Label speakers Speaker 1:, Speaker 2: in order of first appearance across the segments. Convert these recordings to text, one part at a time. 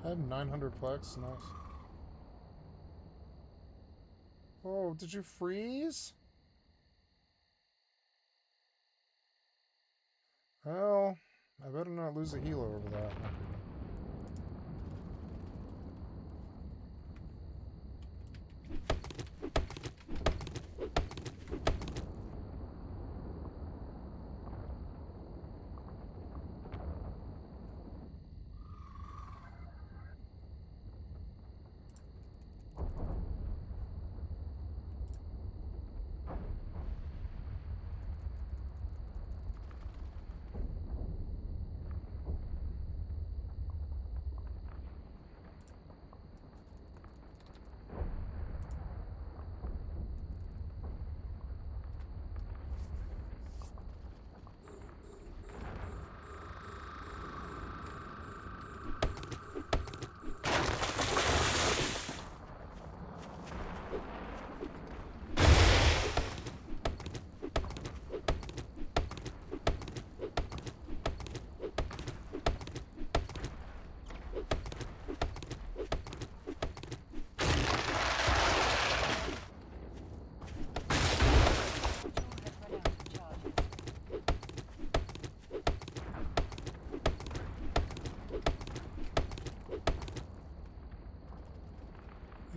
Speaker 1: I had 900 plex. Nice. Oh, did you freeze? Well, I better not lose a healer over that.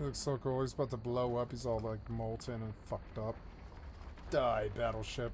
Speaker 1: He looks so cool. He's about to blow up. He's all like molten and fucked up. Die, battleship.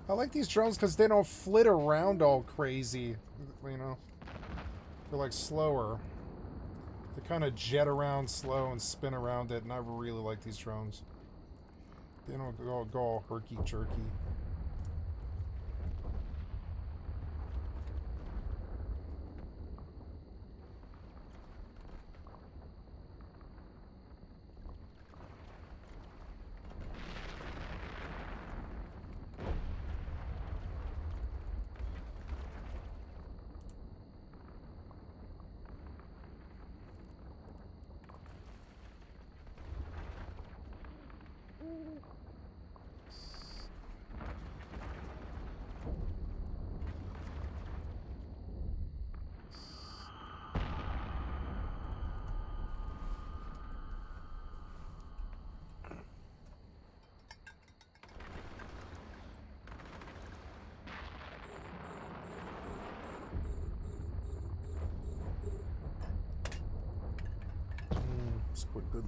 Speaker 1: I like these drones because they don't flit around all crazy. You know? They're like slower. They kind of jet around slow and spin around it, and I really like these drones. They don't go all herky-jerky. It's quite good.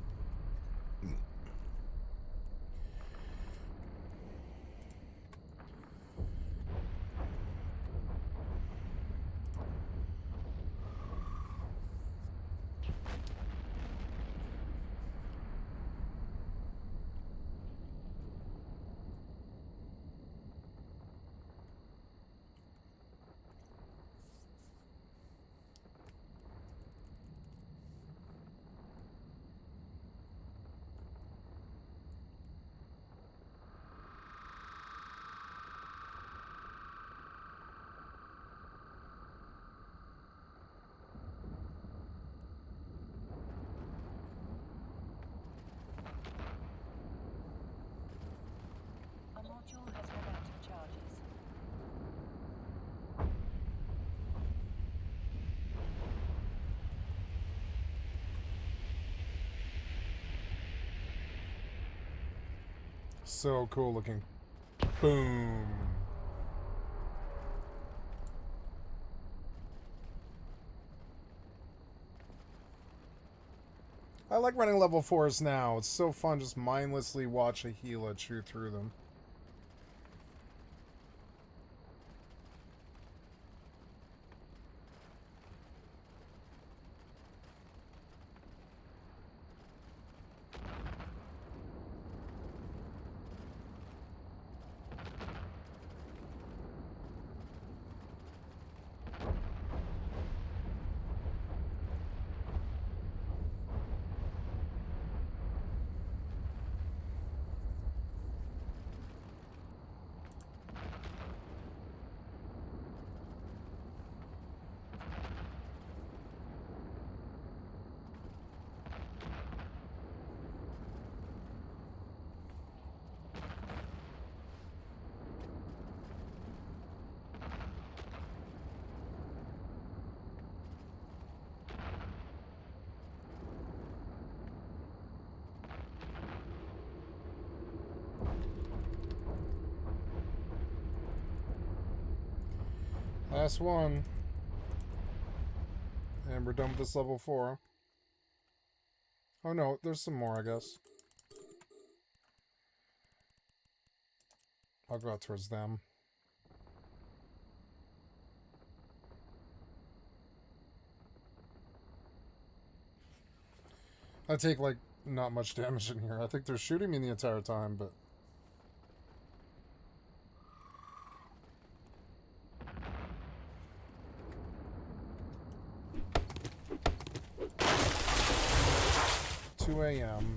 Speaker 1: So cool looking. Boom. I like running level 4s now. It's so fun just mindlessly watch a Gila chew through them. Last one. And we're done with this level 4. Oh no, there's some more, I guess. I'll go out towards them. I take, like, not much damage in here. I think they're shooting me the entire time, but... ...2 a.m.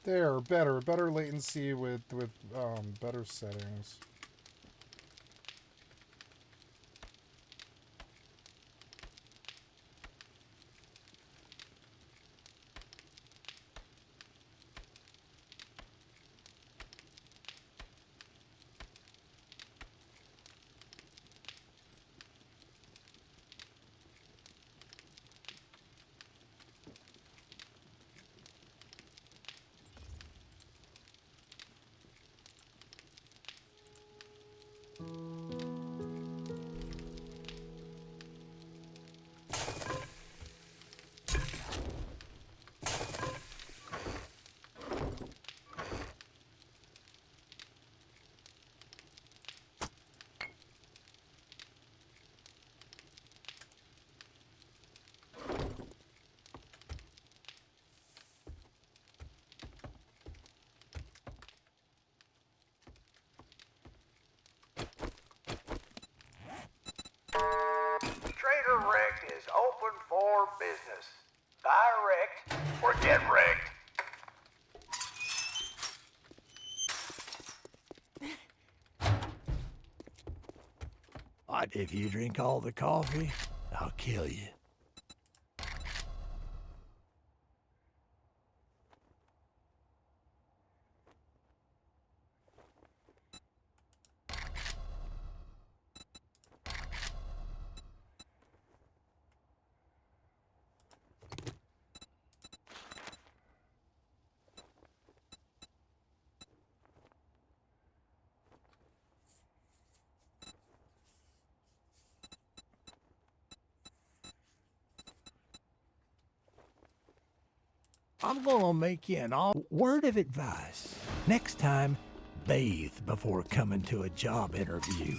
Speaker 1: There, better latency with better settings.
Speaker 2: is open for business. Direct or get wrecked.
Speaker 3: What if you drink all the coffee? I'll kill you. I'm gonna make you an word of advice. Next time, bathe before coming to a job interview.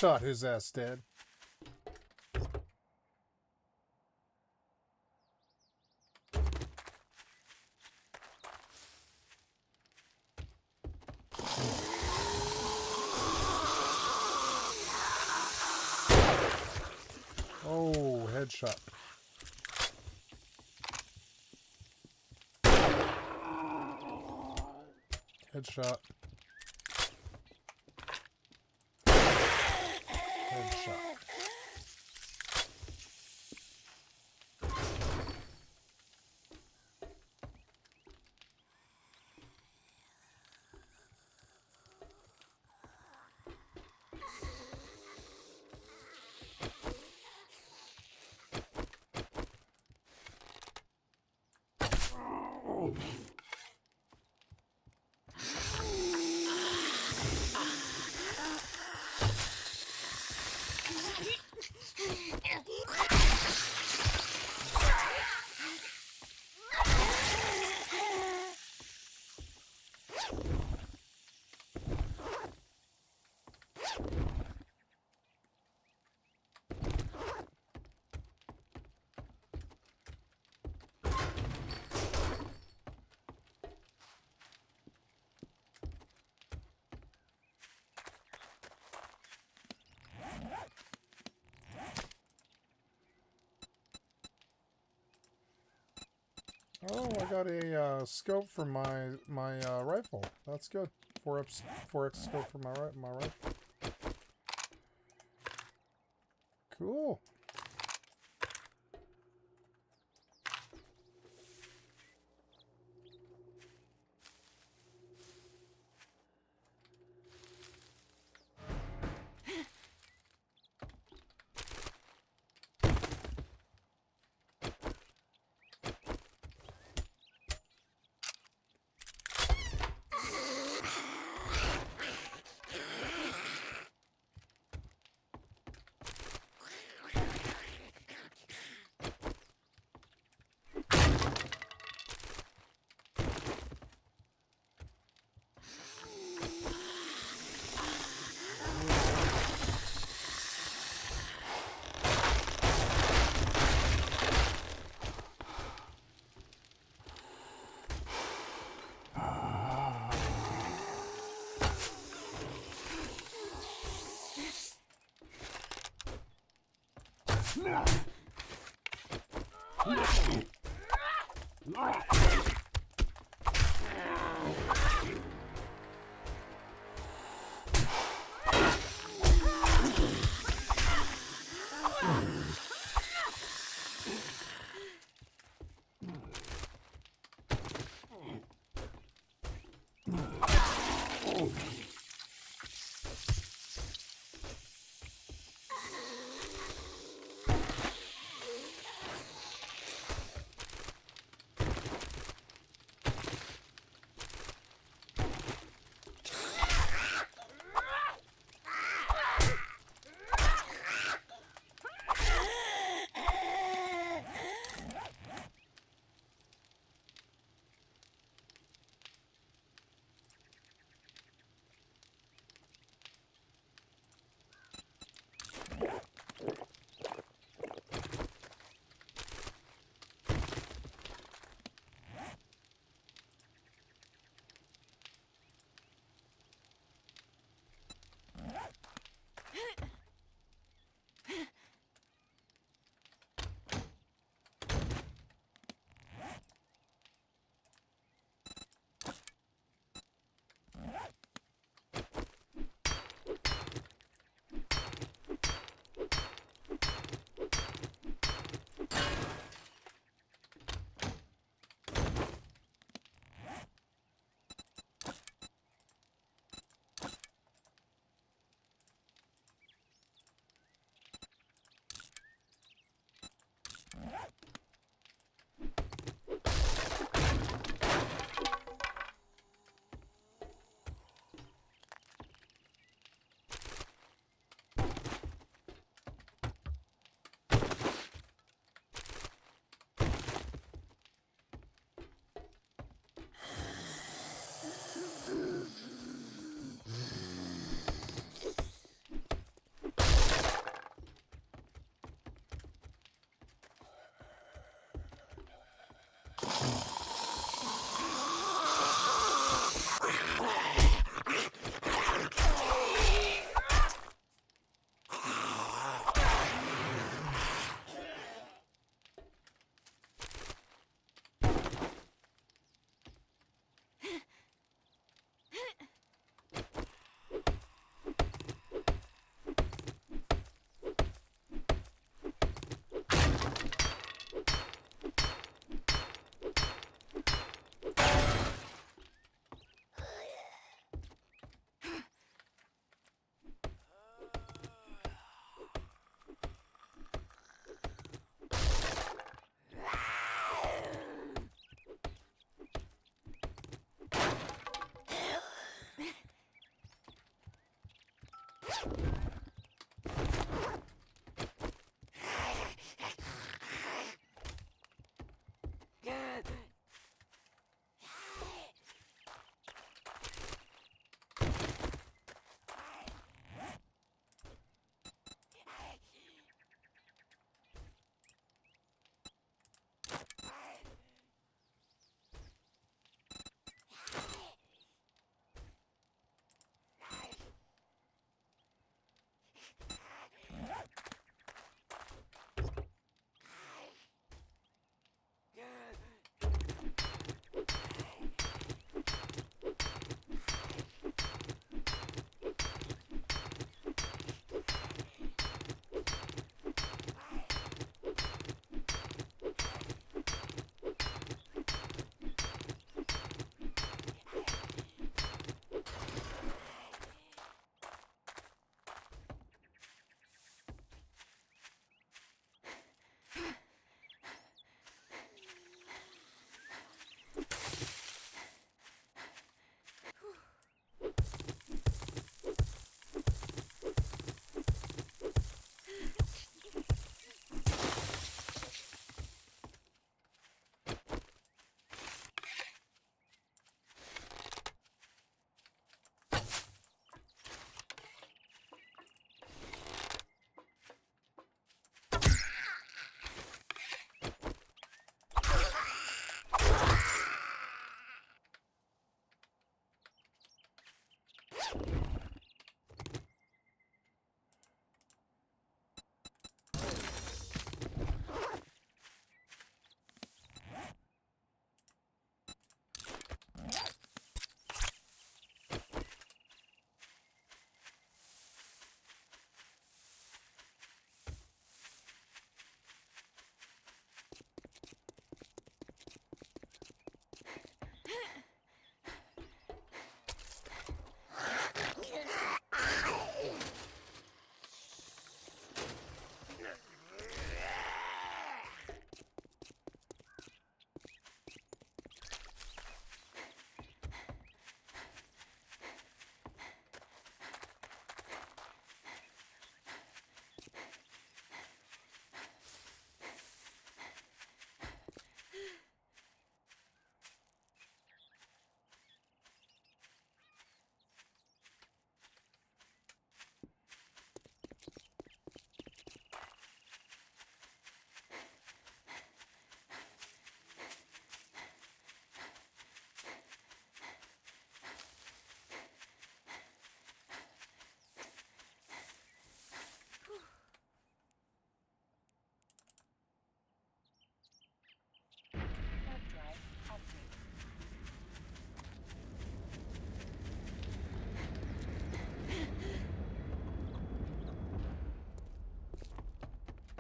Speaker 1: Shot his ass dead. Oh, headshot. Headshot. Headshot. Oh, I got a scope for my rifle. That's good. 4x scope for my rifle. Cool.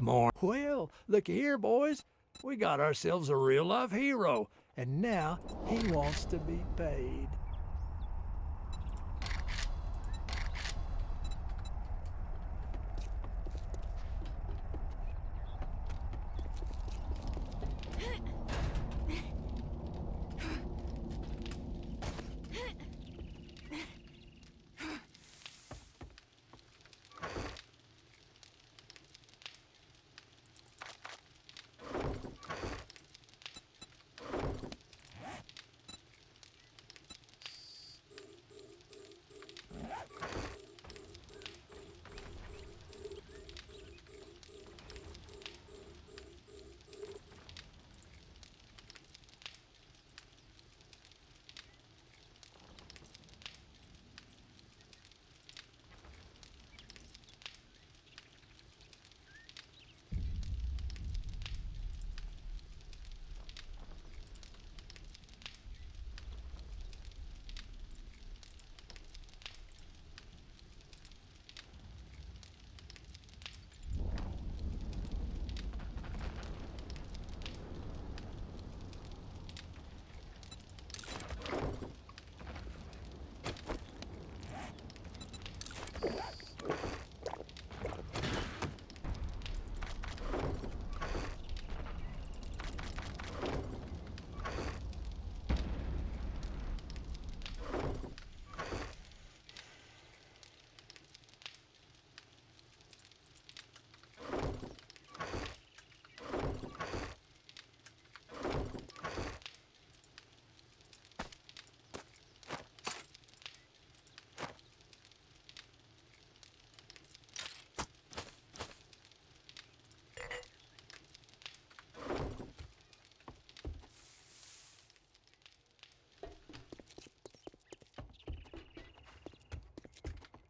Speaker 3: More. Well, looky here, boys. We got ourselves a real-life hero, and now he wants to be paid.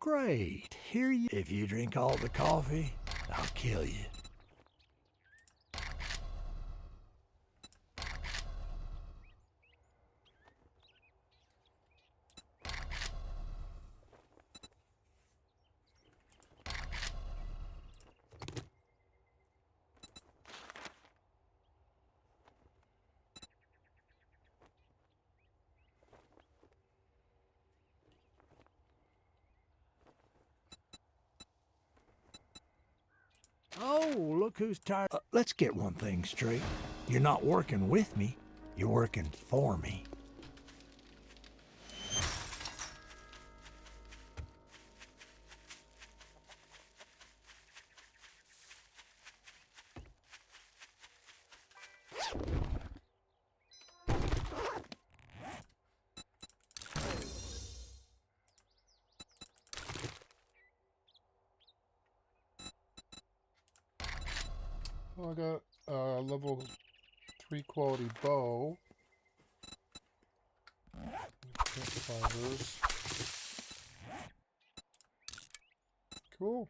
Speaker 3: Great. Here you. If you drink all the coffee, I'll kill you. Oh, look who's tired. Let's get one thing straight. You're not working with me. You're working for me.
Speaker 1: Well, I got level 3 quality bow. Fibers. Cool.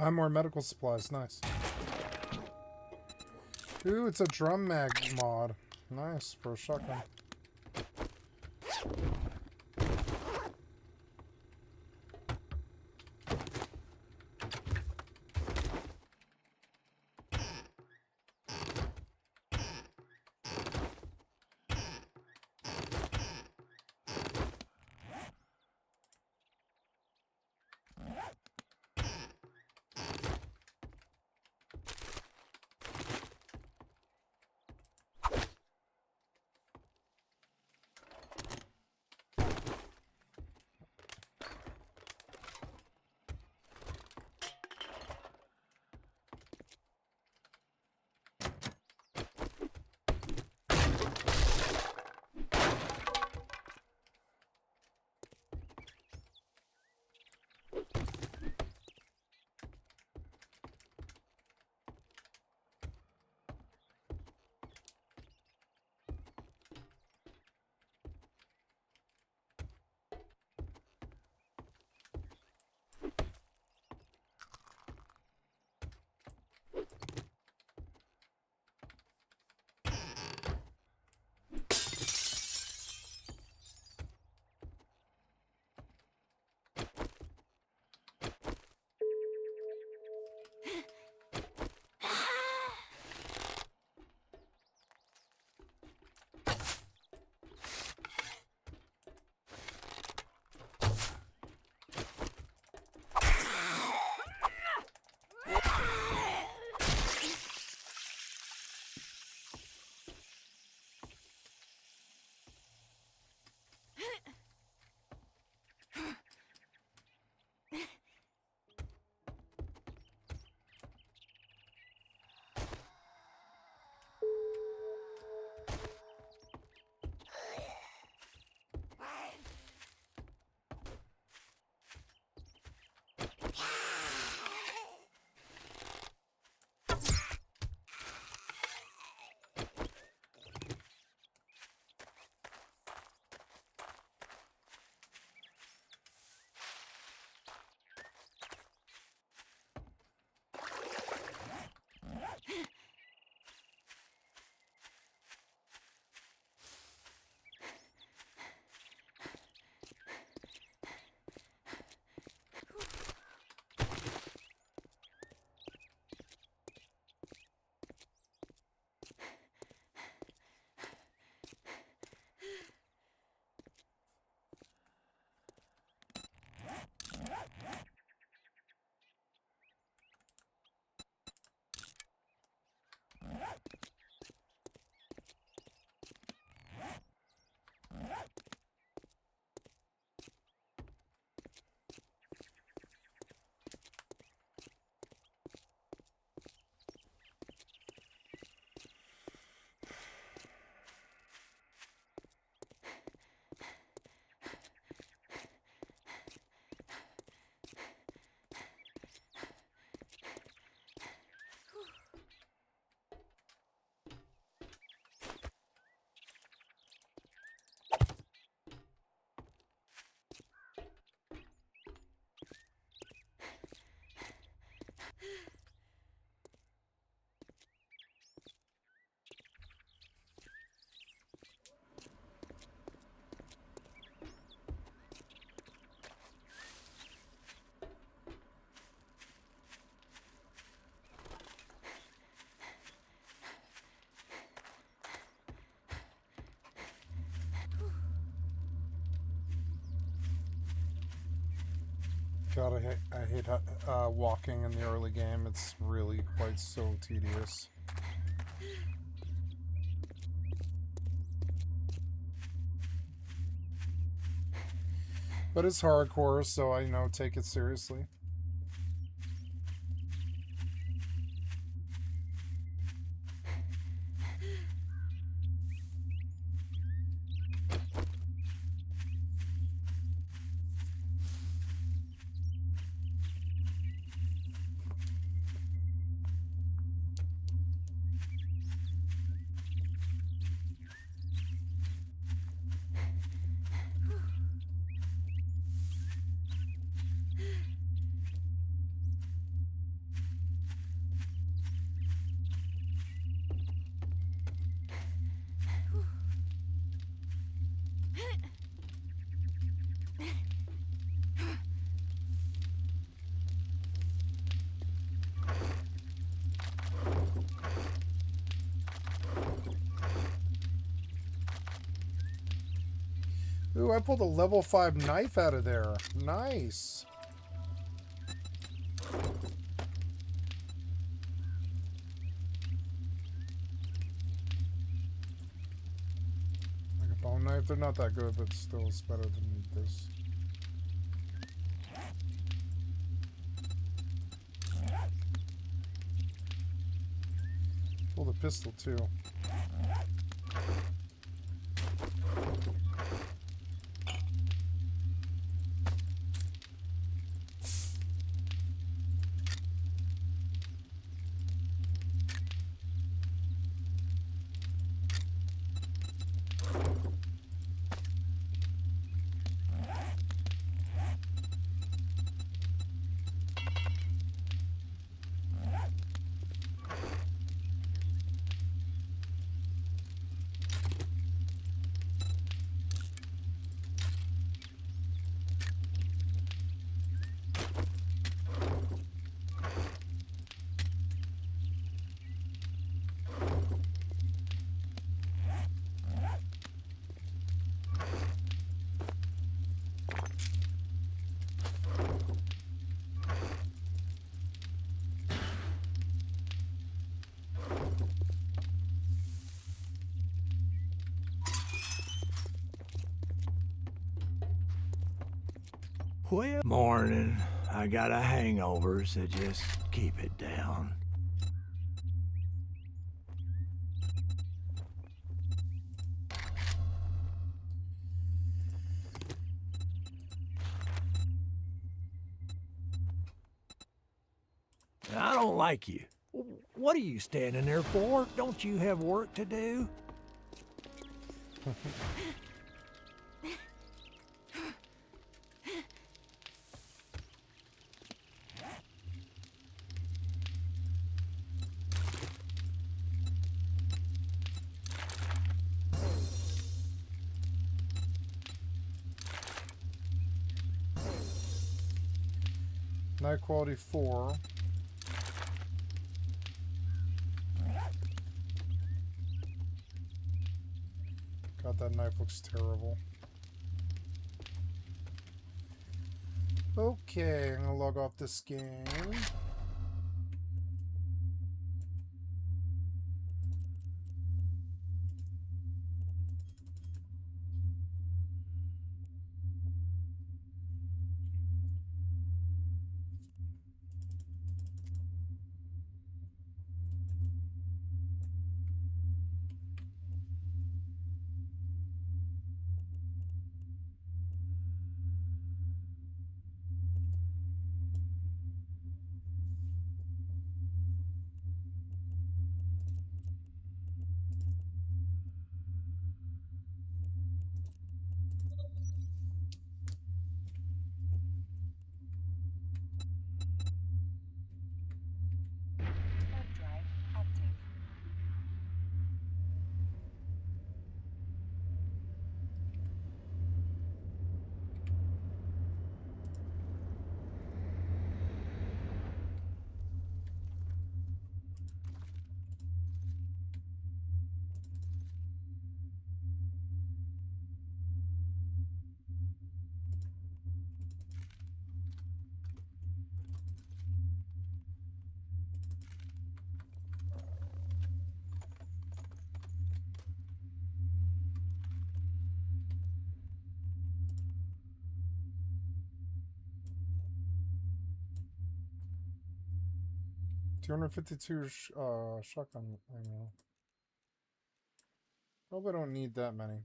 Speaker 1: I'm more medical supplies. Nice. Ooh, it's a drum mag mod. Nice for a shotgun. God, I hate walking in the early game. It's really quite so tedious. But it's hardcore, so I take it seriously. Ooh, I pulled a level 5 knife out of there. Nice. Like a bone knife, they're not that good, but still it's better than this. Pull the pistol too.
Speaker 3: Well, morning. I got a hangover, so just keep it down. I don't like you. What are you standing there for? Don't you have work to do?
Speaker 1: Night quality 4. God, that knife looks terrible. Okay, I'm gonna log off this game.
Speaker 4: Web drive active.
Speaker 1: $252 shotgun ammo. Probably don't need that many.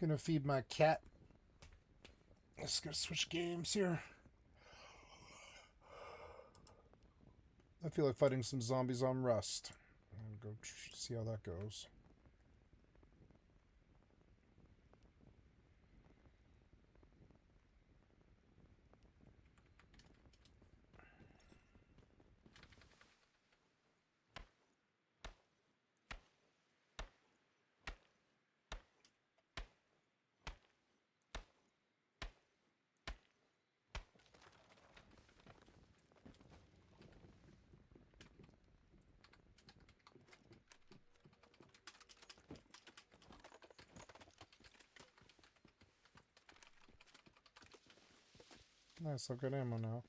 Speaker 1: Gonna feed my cat. Let's go switch games here. I feel like fighting some zombies on Rust. I'll go see how that goes. Nice, I've got ammo now.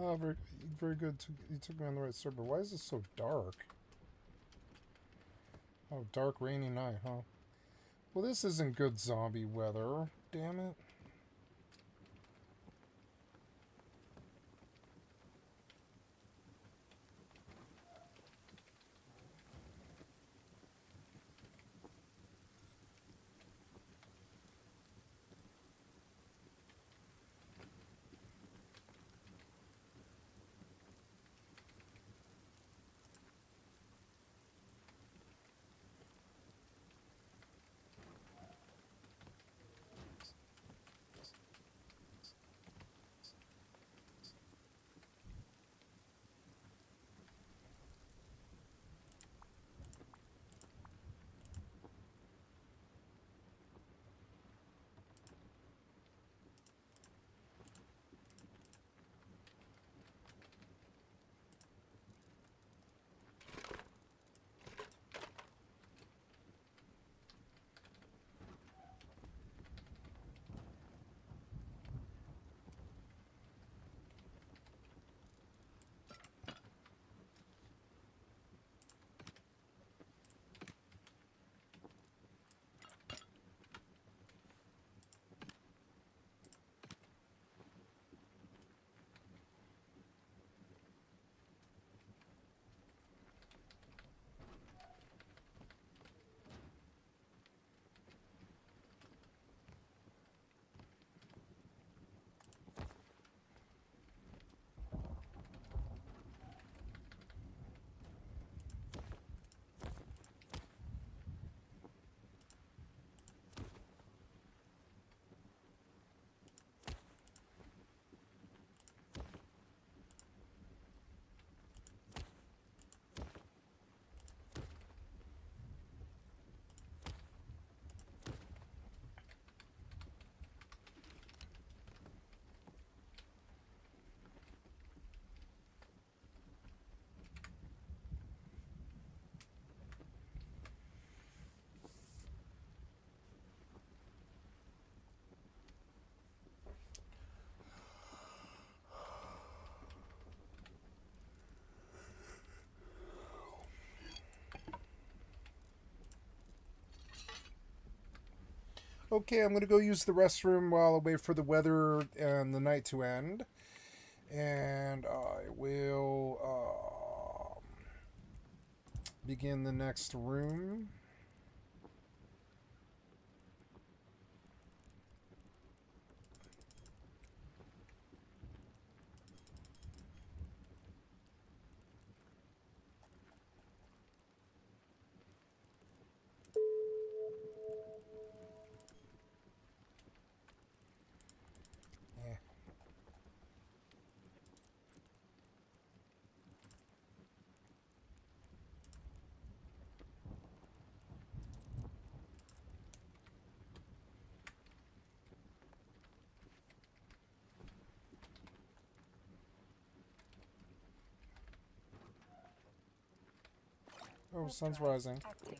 Speaker 1: Oh, very, very good. You took me on the right server. Why is this so dark? Oh, dark, rainy night, huh? Well, this isn't good zombie weather. Damn it. Okay, I'm gonna go use the restroom while I wait for the weather and the night to end. And I will begin the next room. Eh. Oh, sun's rising.
Speaker 4: Active.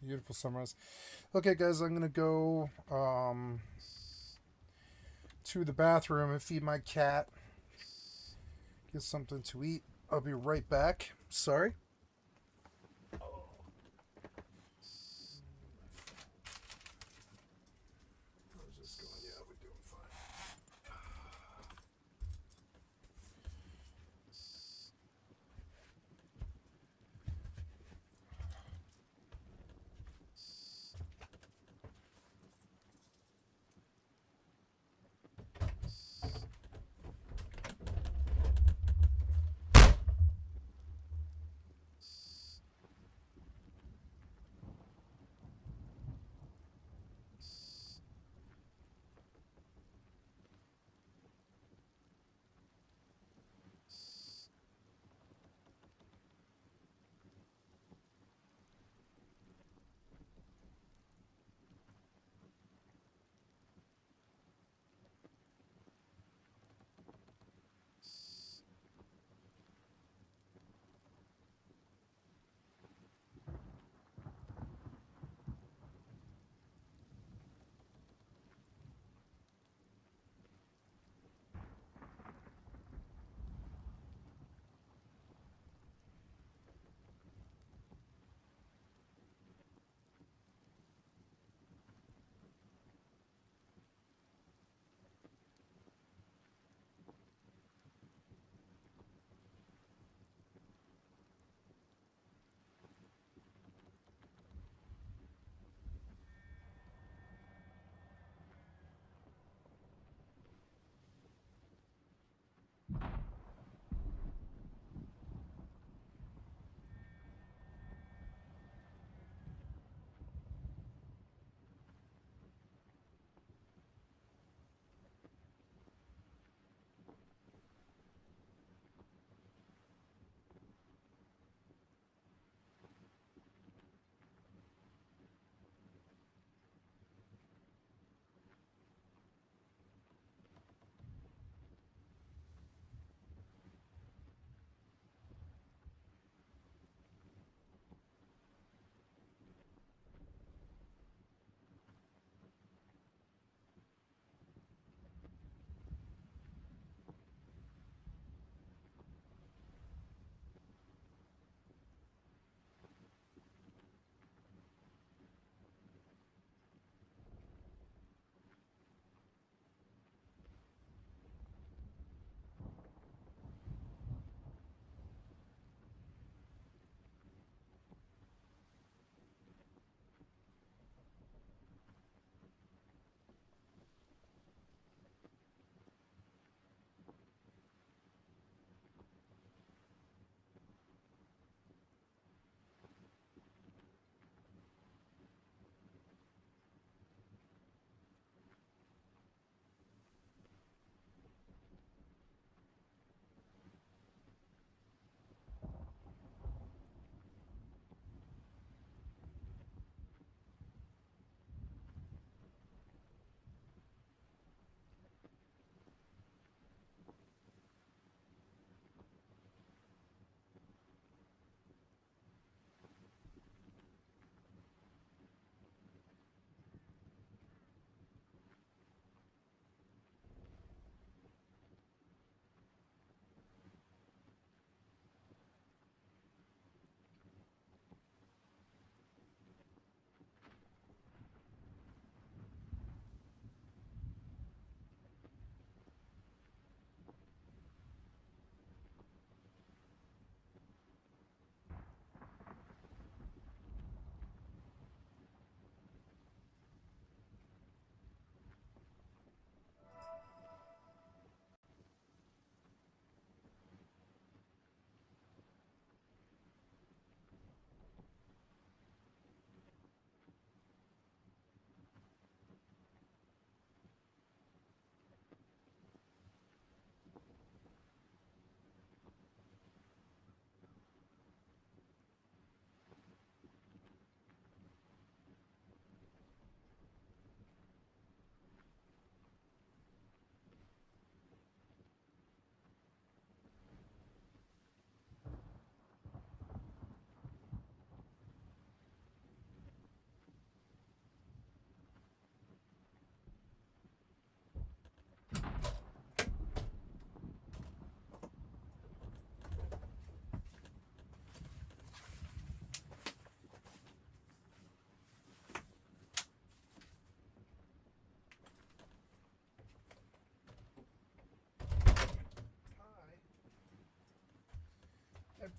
Speaker 1: Beautiful sunrise. Okay, guys, I'm gonna go to the bathroom and feed my cat. Get something to eat. I'll be right back. Sorry. How's this going? Yeah, we're doing fine.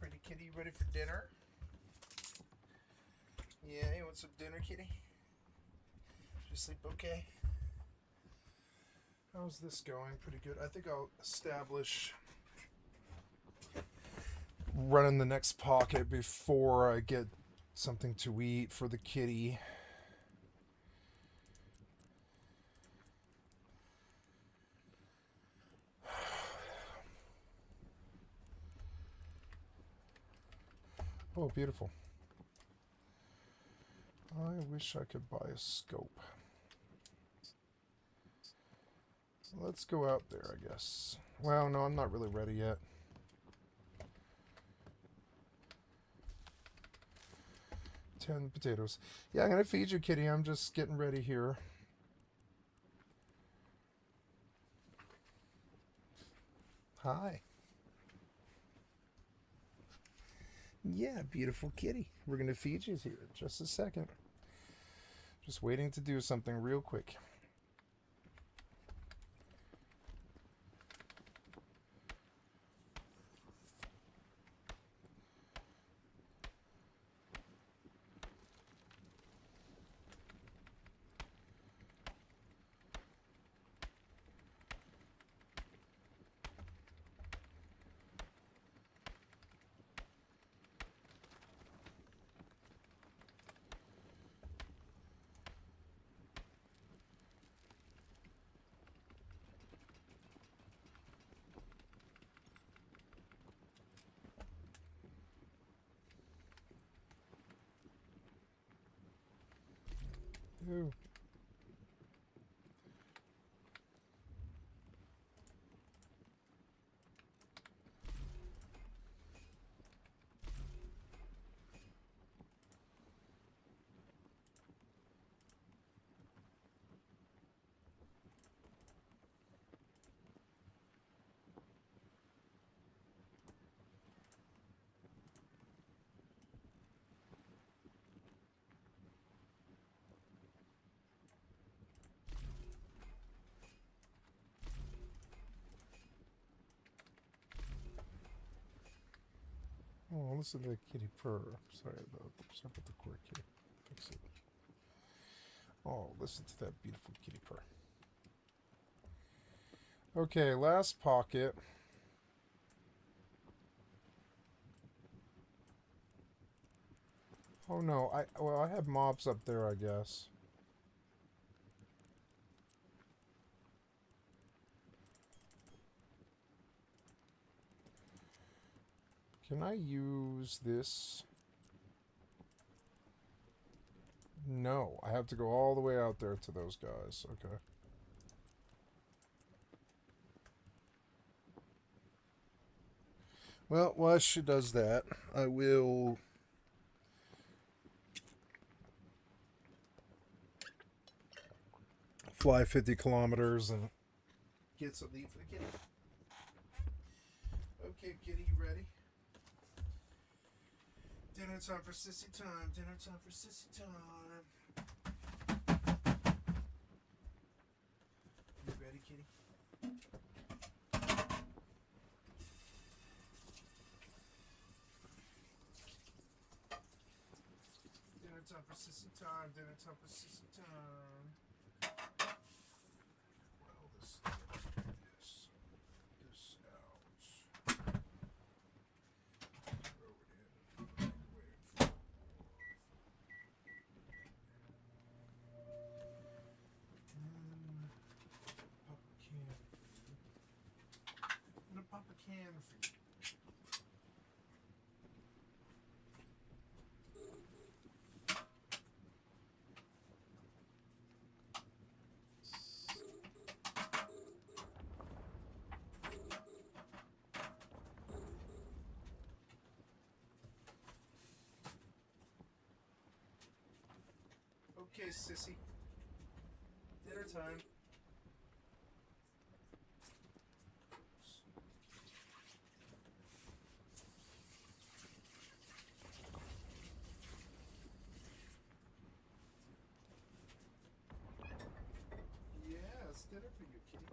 Speaker 1: Pretty kitty, you ready for dinner? Yeah, you want some dinner, kitty? Did you sleep okay? How's this going? Pretty good. I think I'll establish running the next pocket before I get something to eat for the kitty. Oh, beautiful. I wish I could buy a scope. Let's go out there, I guess. Well, no, I'm not really ready yet. Ten potatoes. Yeah, I'm gonna feed you, kitty. I'm just getting ready here. Hi. Yeah, beautiful kitty. We're gonna feed you here in just a second. Just waiting to do something real quick. Ooh. Oh, listen to the kitty purr. Sorry about the cord, kitty. Fix it. Oh, listen to that beautiful kitty purr. Okay, last pocket. Oh no, I have mobs up there, I guess. Can I use this? No, I have to go all the way out there to those guys. Okay. Well, while she does that, I will fly 50 kilometers and get some to eat for the kitty. Okay, kitty, you ready? Dinner time for sissy time. Dinner time for sissy time. You ready, kitty? Dinner time for sissy time. Dinner time for sissy time. Well, this out. Throw it in. Wait for pop a can. I'm gonna pop a can for you. Okay, sissy. Dinner time. Yeah, it's dinner for you, kitty.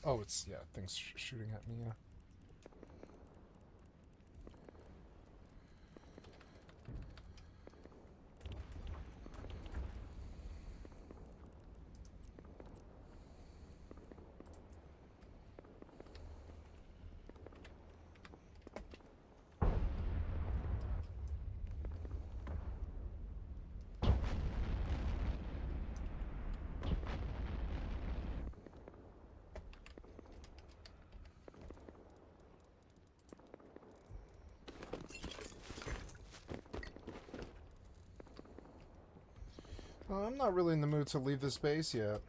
Speaker 1: Oh, it's, yeah, things shooting at me, yeah. I'm not really in the mood to leave this base yet.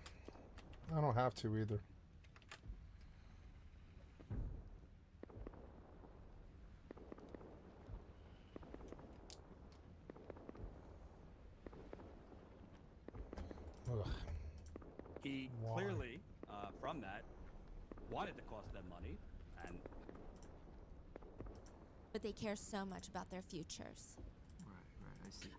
Speaker 1: I don't have to either. Ugh.
Speaker 5: He
Speaker 1: Why?
Speaker 5: clearly, from that, wanted to cost them money, and
Speaker 6: But they care so much about their futures.
Speaker 7: Right, I see.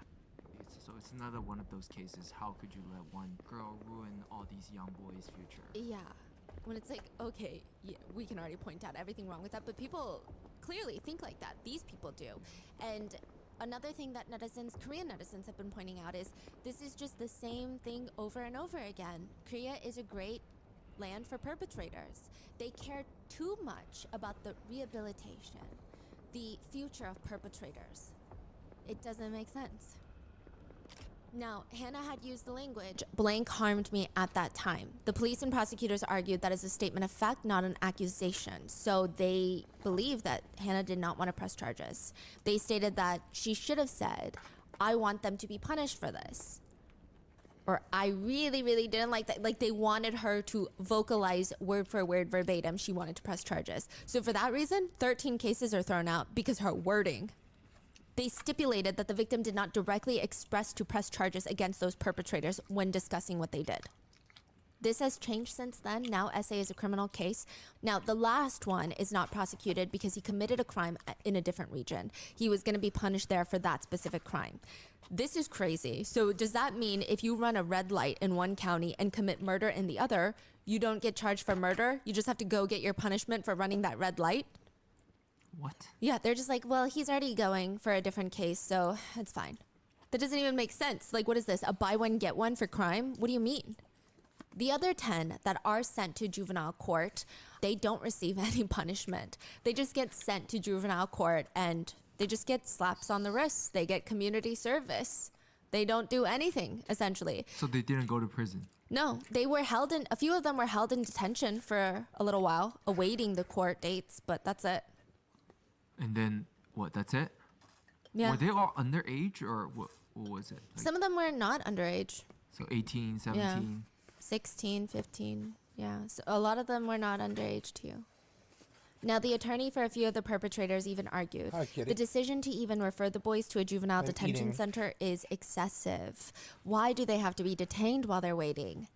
Speaker 7: So it's another one of those cases. How could you let one girl ruin all these young boys' future?
Speaker 6: Yeah. When it's like, okay, yeah, we can already point out everything wrong with that, but people clearly think like that. These people do. And another thing that netizens, Korean netizens, have been pointing out is this is just the same thing over and over again. Korea is a great land for perpetrators. They care too much about the rehabilitation, the future of perpetrators. It doesn't make sense. Now, Hannah had used the language, blank harmed me at that time. The police and prosecutors argued that is a statement of fact, not an accusation. So they believe that Hannah did not want to press charges. They stated that she should have said, I want them to be punished for this. Or I really, really didn't like that. Like they wanted her to vocalize word for word verbatim. She wanted to press charges. So for that reason, 13 cases are thrown out because her wording. They stipulated that the victim did not directly express to press charges against those perpetrators when discussing what they did. This has changed since then. Now SA is a criminal case. Now the last one is not prosecuted because he committed a crime in a different region. He was going to be punished there for that specific crime. This is crazy. So does that mean if you run a red light in one county and commit murder in the other, you don't get charged for murder? You just have to go get your punishment for running that red light?
Speaker 7: What?
Speaker 6: Yeah, they're just like, well, he's already going for a different case, so it's fine. That doesn't even make sense. Like, what is this? A buy one, get one for crime? What do you mean? The other 10 that are sent to juvenile court, they don't receive any punishment. They just get sent to juvenile court and they just get slaps on the wrists. They get community service. They don't do anything, essentially.
Speaker 7: So they didn't go to prison?
Speaker 6: No, they were held in, a few of them were held in detention for a little while, awaiting the court dates, but that's it.
Speaker 7: And then, what, that's it?
Speaker 6: Yeah.
Speaker 7: Were they all underage, or what was it? Like,
Speaker 6: Some of them were not underage.
Speaker 7: so 18, 17?
Speaker 6: Yeah. 16, 15. Yeah. So a lot of them were not underage too. Now, the attorney for a few of the perpetrators even argued
Speaker 1: Hi, kitty.
Speaker 6: the decision to even refer the boys to a juvenile
Speaker 1: I'm
Speaker 6: detention
Speaker 1: eating.
Speaker 6: center is excessive. Why do they have to be detained while they're waiting?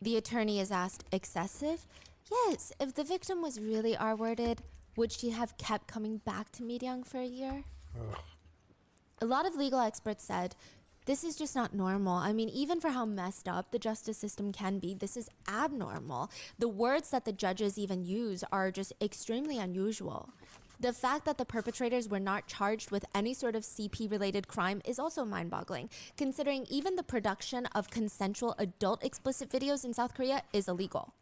Speaker 6: The attorney is asked, excessive? Yes. If the victim was really R-worded, would she have kept coming back to Miryang for a year?
Speaker 1: Ugh.
Speaker 6: A lot of legal experts said, this is just not normal. I mean, even for how messed up the justice system can be, this is abnormal. The words that the judges even use are just extremely unusual. The fact that the perpetrators were not charged with any sort of CP-related crime is also mind-boggling, considering even the production of consensual adult explicit videos in South Korea is illegal.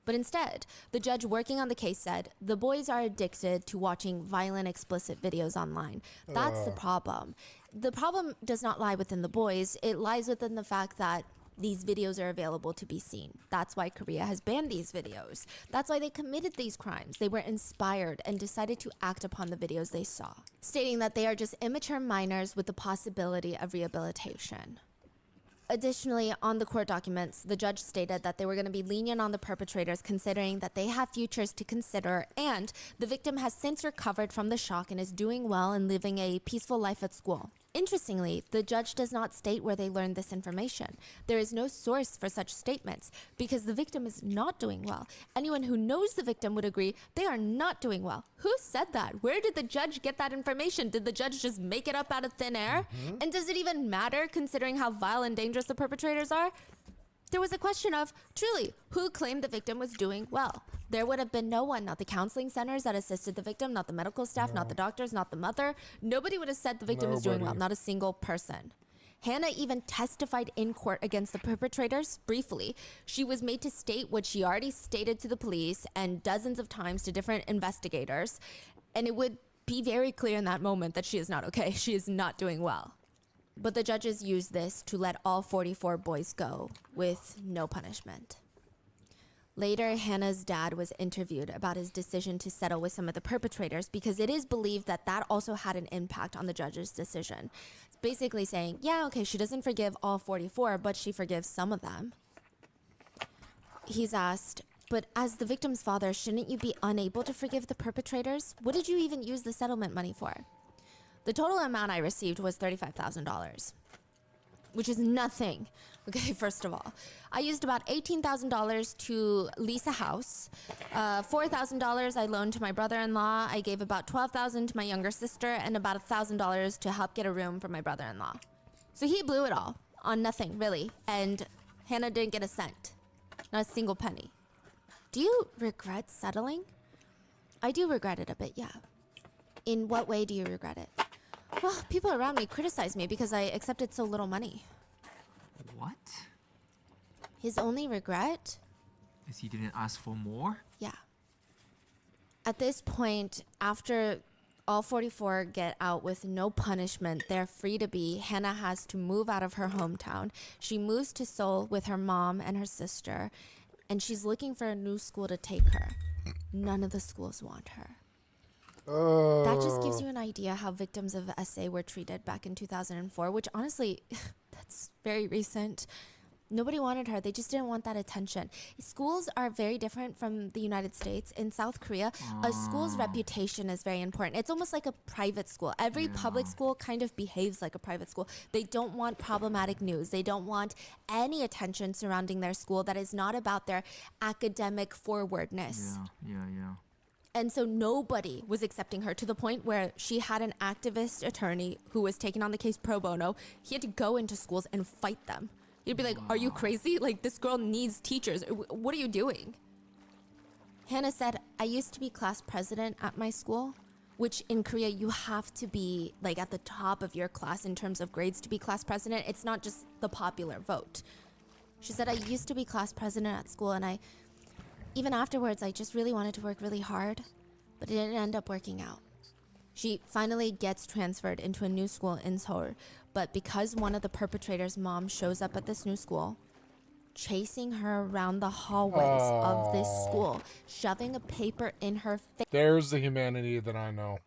Speaker 6: But instead, the judge working on the case said, the boys are addicted to watching violent, explicit videos online. That's the problem. The problem does not lie within the boys. It lies within the fact that these videos are available to be seen. That's why Korea has banned these videos. That's why they committed these crimes. They were inspired and decided to act upon the videos they saw, stating that they are just immature minors with the possibility of rehabilitation. Additionally, on the court documents, the judge stated that they were going to be lenient on the perpetrators, considering that they have futures to consider, and the victim has since recovered from the shock and is doing well and living a peaceful life at school. Interestingly, the judge does not state where they learned this information. There is no source for such statements because the victim is not doing well. Anyone who knows the victim would agree they are not doing well. Who said that? Where did the judge get that information? Did the judge just make it up out of thin air? And does it even matter considering how vile and dangerous the perpetrators are? there was a question of, truly, who claimed the victim was doing well? There would have been no one, not the counseling centers that assisted the victim, not the medical staff, not the doctors, not the mother. Nobody would have said the victim was doing well, not a single person. Hannah even testified in court against the perpetrators briefly. She was made to state what she already stated to the police and dozens of times to different investigators. And it would be very clear in that moment that she is not okay. She is not doing well. But the judges used this to let all 44 boys go with no punishment. Later, Hannah's dad was interviewed about his decision to settle with some of the perpetrators because it is believed that that also had an impact on the judge's decision. It's basically saying, yeah, okay, she doesn't forgive all 44, but she forgives some of them. He's asked, but as the victim's father, shouldn't you be unable to forgive the perpetrators? What did you even use the settlement money for? The total amount I received was $35,000, which is nothing. Okay, first of all, I used about $18,000 to lease a house. $4,000 I loaned to my brother-in-law. I gave about $12,000 to my younger sister and about $1,000 to help get a room for my brother-in-law. So he blew it all on nothing, really. And Hannah didn't get a cent, not a single penny. Do you regret settling? I do regret it a bit, yeah. In what way do you regret it? Well, people around me criticize me because I accepted so little money.
Speaker 7: What?
Speaker 6: His only regret?
Speaker 7: Is he didn't ask for more?
Speaker 6: Yeah. At this point, after all 44 get out with no punishment, they're free to be, Hannah has to move out of her hometown. She moves to Seoul with her mom and her sister, and she's looking for a new school to take her. None of the schools want her. That just gives you an idea how victims of SA were treated back in 2004, which honestly, that's very recent. Nobody wanted her. They just didn't want that attention. Schools are very different from the United States. In South Korea, a school's reputation is very important. It's almost like a private school. Every public school kind of behaves like a private school. They don't want problematic news. They don't want any attention surrounding their school that is not about their academic forwardness.
Speaker 7: Yeah.
Speaker 6: And so nobody was accepting her, to the point where she had an activist attorney who was taking on the case pro bono. He had to go into schools and fight them. He'd be like, are you crazy? Like, this girl needs teachers. What are you doing? Hannah said, I used to be class president at my school, which in Korea, you have to be like at the top of your class in terms of grades to be class president. It's not just the popular vote. She said, I used to be class president at school, and even afterwards, I just really wanted to work really hard, but it didn't end up working out. She finally gets transferred into a new school in Seoul, but because one of the perpetrators' mom shows up at this new school, chasing her around the hallways of this school, shoving a paper in her
Speaker 1: There's the humanity that I know.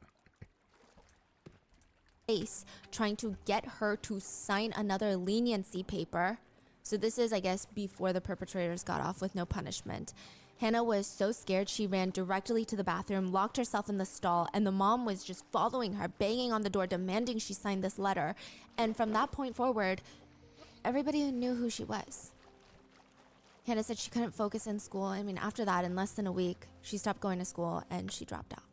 Speaker 6: face, trying to get her to sign another leniency paper. So this is, I guess, before the perpetrators got off with no punishment. Hannah was so scared she ran directly to the bathroom, locked herself in the stall, and the mom was just following her, banging on the door, demanding she sign this letter. And from that point forward, everybody knew who she was. Hannah said she couldn't focus in school. I mean, after that, in less than a week, she stopped going to school and she dropped out.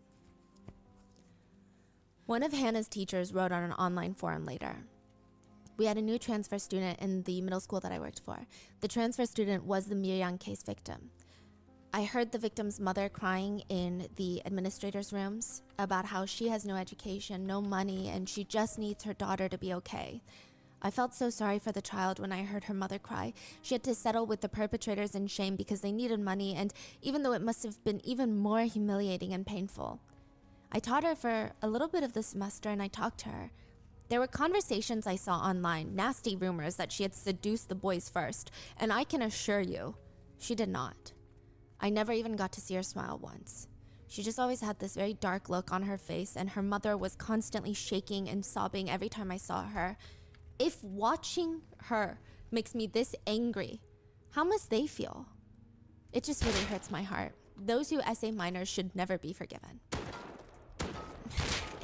Speaker 6: One of Hannah's teachers wrote on an online forum later, we had a new transfer student in the middle school that I worked for. The transfer student was the Miryang case victim. I heard the victim's mother crying in the administrator's rooms about how she has no education, no money, and she just needs her daughter to be okay. I felt so sorry for the child when I heard her mother cry. She had to settle with the perpetrators in shame because they needed money, and even though it must have been even more humiliating and painful. I taught her for a little bit of the semester, and I talked to her. There were conversations I saw online, nasty rumors that she had seduced the boys first, and I can assure you, she did not. I never even got to see her smile once. She just always had this very dark look on her face, and her mother was constantly shaking and sobbing every time I saw her. If watching her makes me this angry, how must they feel? It just really hurts my heart. Those who SA minors should never be forgiven.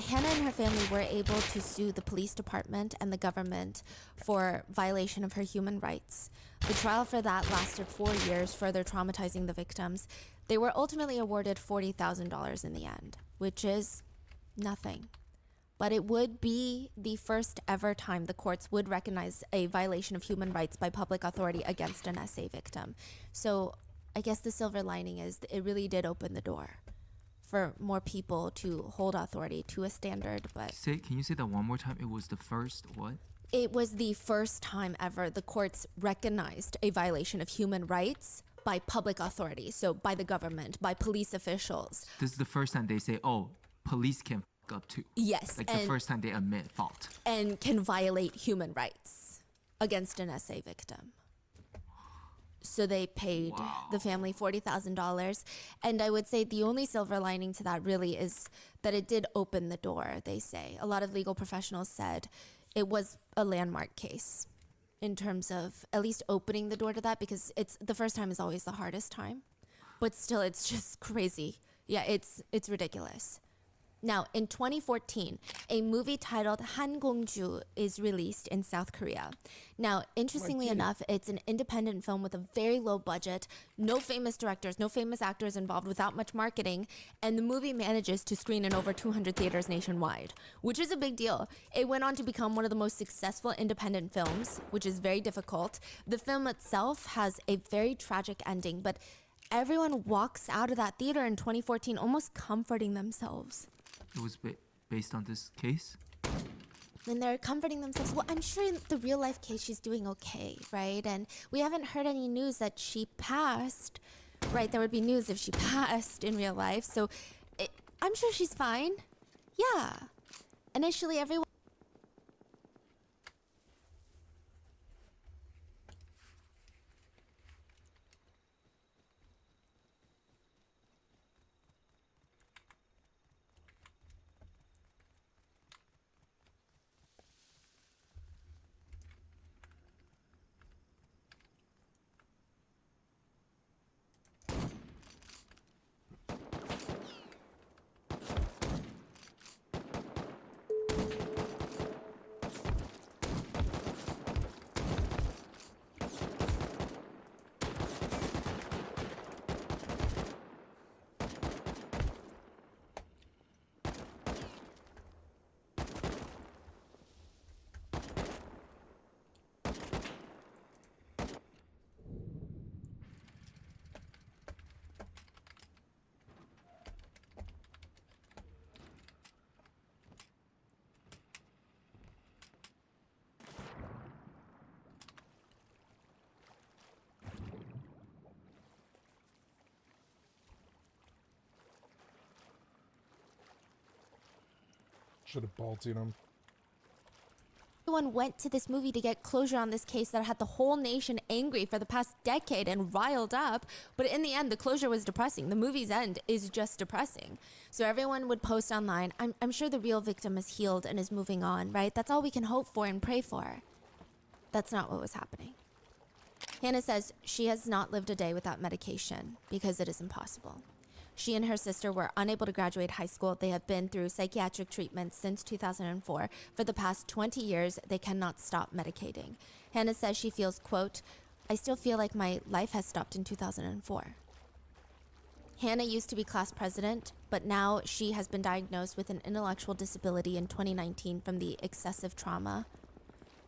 Speaker 6: Hannah and her family were able to sue the police department and the government for violation of her human rights. The trial for that lasted 4 years, further traumatizing the victims. They were ultimately awarded $40,000 in the end, which is nothing. but it would be the first ever time the courts would recognize a violation of human rights by public authority against an SA victim. So I guess the silver lining is it really did open the door for more people to hold authority to a standard. But
Speaker 7: Can you say that one more time? It was the first what?
Speaker 6: it was the first time ever the courts recognized a violation of human rights by public authority, so by the government, by police officials.
Speaker 7: This is the first time they say, oh, police can f up too.
Speaker 6: Yes,
Speaker 7: Like the first time they admit fault.
Speaker 6: and can violate human rights against an SA victim. So they paid the family $40,000. And I would say the only silver lining to that really is that it did open the door, they say. A lot of legal professionals said it was a landmark case in terms of at least opening the door to that, because it's the first time is always the hardest time. But still, it's just crazy. Yeah, it's ridiculous. Now, in 2014, a movie titled Han is released in South Korea. Now, interestingly enough, it's an independent film with a very low budget, no famous directors, no famous actors involved, without much marketing, and the movie manages to screen in over 200 theaters nationwide, which is a big deal. It went on to become one of the most successful independent films, which is very difficult. The film itself has a very tragic ending, but everyone walks out of that theater in 2014 almost comforting themselves.
Speaker 7: It was based on this case?
Speaker 6: And they're comforting themselves. Well, I'm sure in the real life case she's doing okay, right? And we haven't heard any news that she passed, right? There would be news if she passed in real life. So I'm sure she's fine. Yeah. Initially, everyone...
Speaker 1: Should have bolted him.
Speaker 6: Everyone went to this movie to get closure on this case that had the whole nation angry for the past decade and riled up. But in the end, the closure was depressing. The movie's end is just depressing. So everyone would post online, I'm sure the real victim is healed and is moving on, right? That's all we can hope for and pray for. That's not what was happening. Hannah says she has not lived a day without medication because it is impossible. She and her sister were unable to graduate high school. They have been through psychiatric treatment since 2004. For the past 20 years, they cannot stop medicating. Hannah says she feels, quote, I still feel like my life has stopped in 2004. Hannah used to be class president, but now she has been diagnosed with an intellectual disability in 2019 from the excessive trauma.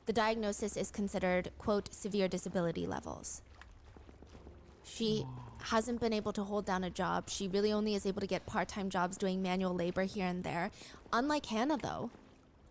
Speaker 6: The diagnosis is considered, quote, severe disability levels. She hasn't been able to hold down a job. She really only is able to get part-time jobs doing manual labor here and there. Unlike Hannah, though,